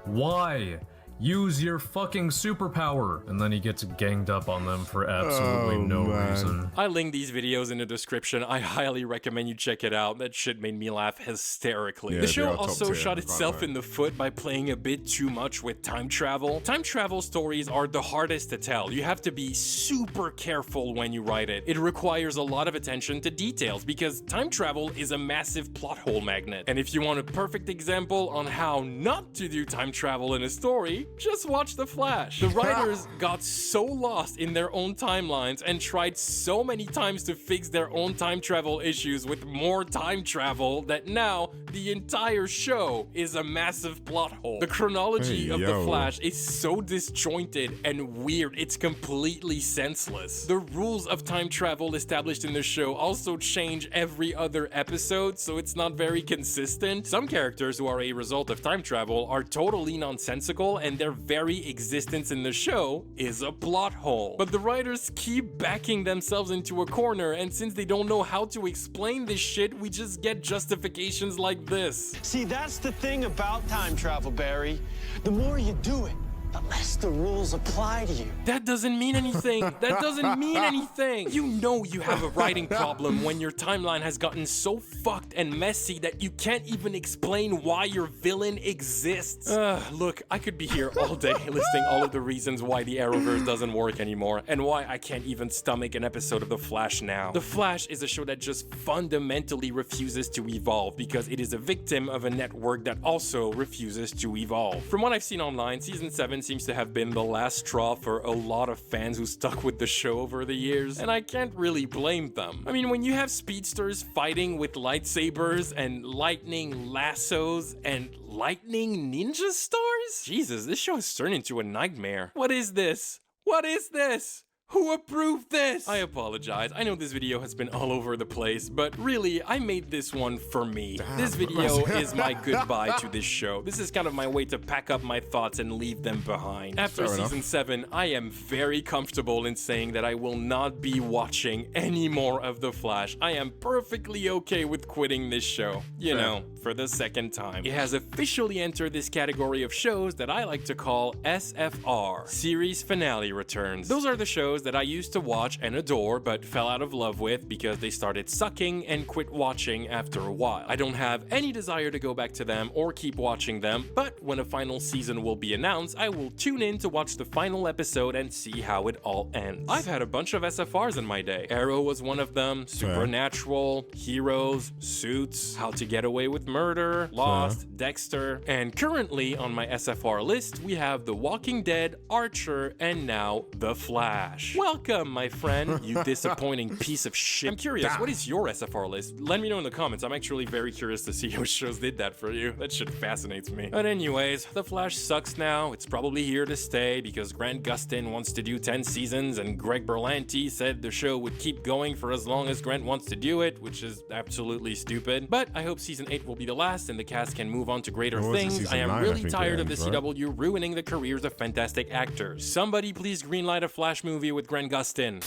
Why? Use your fucking superpower! And then he gets ganged up on them for absolutely no reason. I linked these videos in the description. I highly recommend you check it out. That shit made me laugh hysterically. Yeah, the show also shot itself in the foot by playing a bit too much with time travel. Time travel stories are the hardest to tell. You have to be super careful when you write it. It requires a lot of attention to details because time travel is a massive plot hole magnet. And if you want a perfect example on how not to do time travel in a story, just watch The Flash. The writers got so lost in their own timelines and tried so many times to fix their own time travel issues with more time travel that now the entire show is a massive plot hole. The chronology of The Flash is so disjointed and weird, it's completely senseless. The rules of time travel established in the show also change every other episode, so it's not very consistent. Some characters who are a result of time travel are totally nonsensical, and their very existence in the show is a plot hole. But the writers keep backing themselves into a corner, and since they don't know how to explain this shit, we just get justifications like this. See, that's the thing about time travel, Barry. The more you do it, the less the rules apply to you. That doesn't mean anything. That doesn't mean anything. You know you have a writing problem when your timeline has gotten so fucked and messy that you can't even explain why your villain exists. Look, I could be here all day listing all of the reasons why the Arrowverse doesn't work anymore and why I can't even stomach an episode of The Flash now. The Flash is a show that just fundamentally refuses to evolve because it is a victim of a network that also refuses to evolve. From what I've seen online, season 7 seems to have been the last straw for a lot of fans who stuck with the show over the years, and I can't really blame them. I mean, when you have speedsters fighting with lightsabers and lightning lassos and lightning ninja stars? Jesus, this show has turned into a nightmare. What is this? What is this? Who approved this? I apologize. I know this video has been all over the place, but really, I made this one for me. Damn. This video is my goodbye to this show. This is kind of my way to pack up my thoughts and leave them behind. After season 7, I am very comfortable in saying that I will not be watching any more of The Flash. I am perfectly okay with quitting this show. You know, for the second time. It has officially entered this category of shows that I like to call SFR, Series Finale Returns. Those are the shows that I used to watch and adore but fell out of love with because they started sucking and quit watching after a while. I don't have any desire to go back to them or keep watching them, but when a final season will be announced, I will tune in to watch the final episode and see how it all ends. I've had a bunch of SFRs in my day. Arrow was one of them, Supernatural, Heroes, Suits, How to Get Away with Murder, Lost, Dexter, and currently on my SFR list, we have The Walking Dead, Archer, and now The Flash. Welcome, my friend, you disappointing piece of shit. I'm curious, what is your SFR list? Let me know in the comments. I'm actually very curious to see what shows did that for you. That shit fascinates me. But anyways, The Flash sucks now. It's probably here to stay because Grant Gustin wants to do 10 seasons and Greg Berlanti said the show would keep going for as long as Grant wants to do it, which is absolutely stupid. But I hope season 8 will be the last and the cast can move on to greater things. I am really tired of the CW ruining the careers of fantastic actors. Somebody please greenlight a Flash movie with Grant Gustin.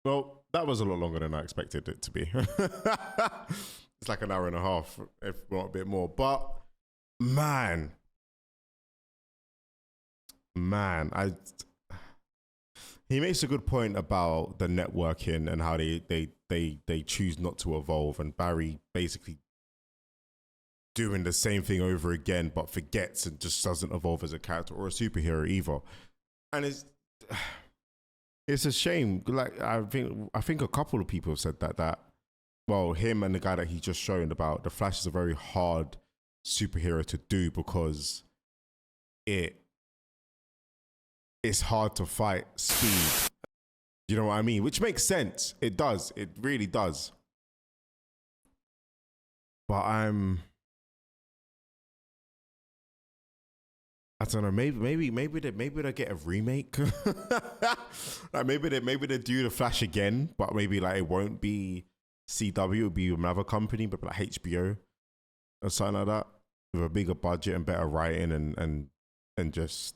Well, that was a lot longer than I expected it to be. It's like an hour and a half, if not a bit more. But man, he makes a good point about the networking and how they choose not to evolve, and Barry basically doing the same thing over again, but forgets and just doesn't evolve as a character or a superhero either. And it's a shame. Like I think a couple of people have said that well, him and the guy that he just showed about the Flash is a very hard superhero to do because it's hard to fight speed. You know what I mean? Which makes sense. It does. It really does. But I don't know. Maybe they get a remake. Like maybe they do the Flash again, but maybe like it won't be CW. It'll be another company, but like HBO or something like that, with a bigger budget and better writing and just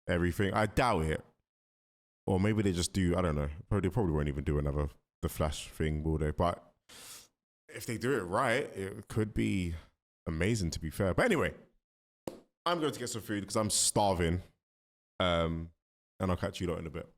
everything. I doubt it. Or maybe they just do, I don't know. They probably won't even do another The Flash thing, will they? But if they do it right, it could be amazing, to be fair. But anyway, I'm going to get some food because I'm starving. And I'll catch you lot in a bit.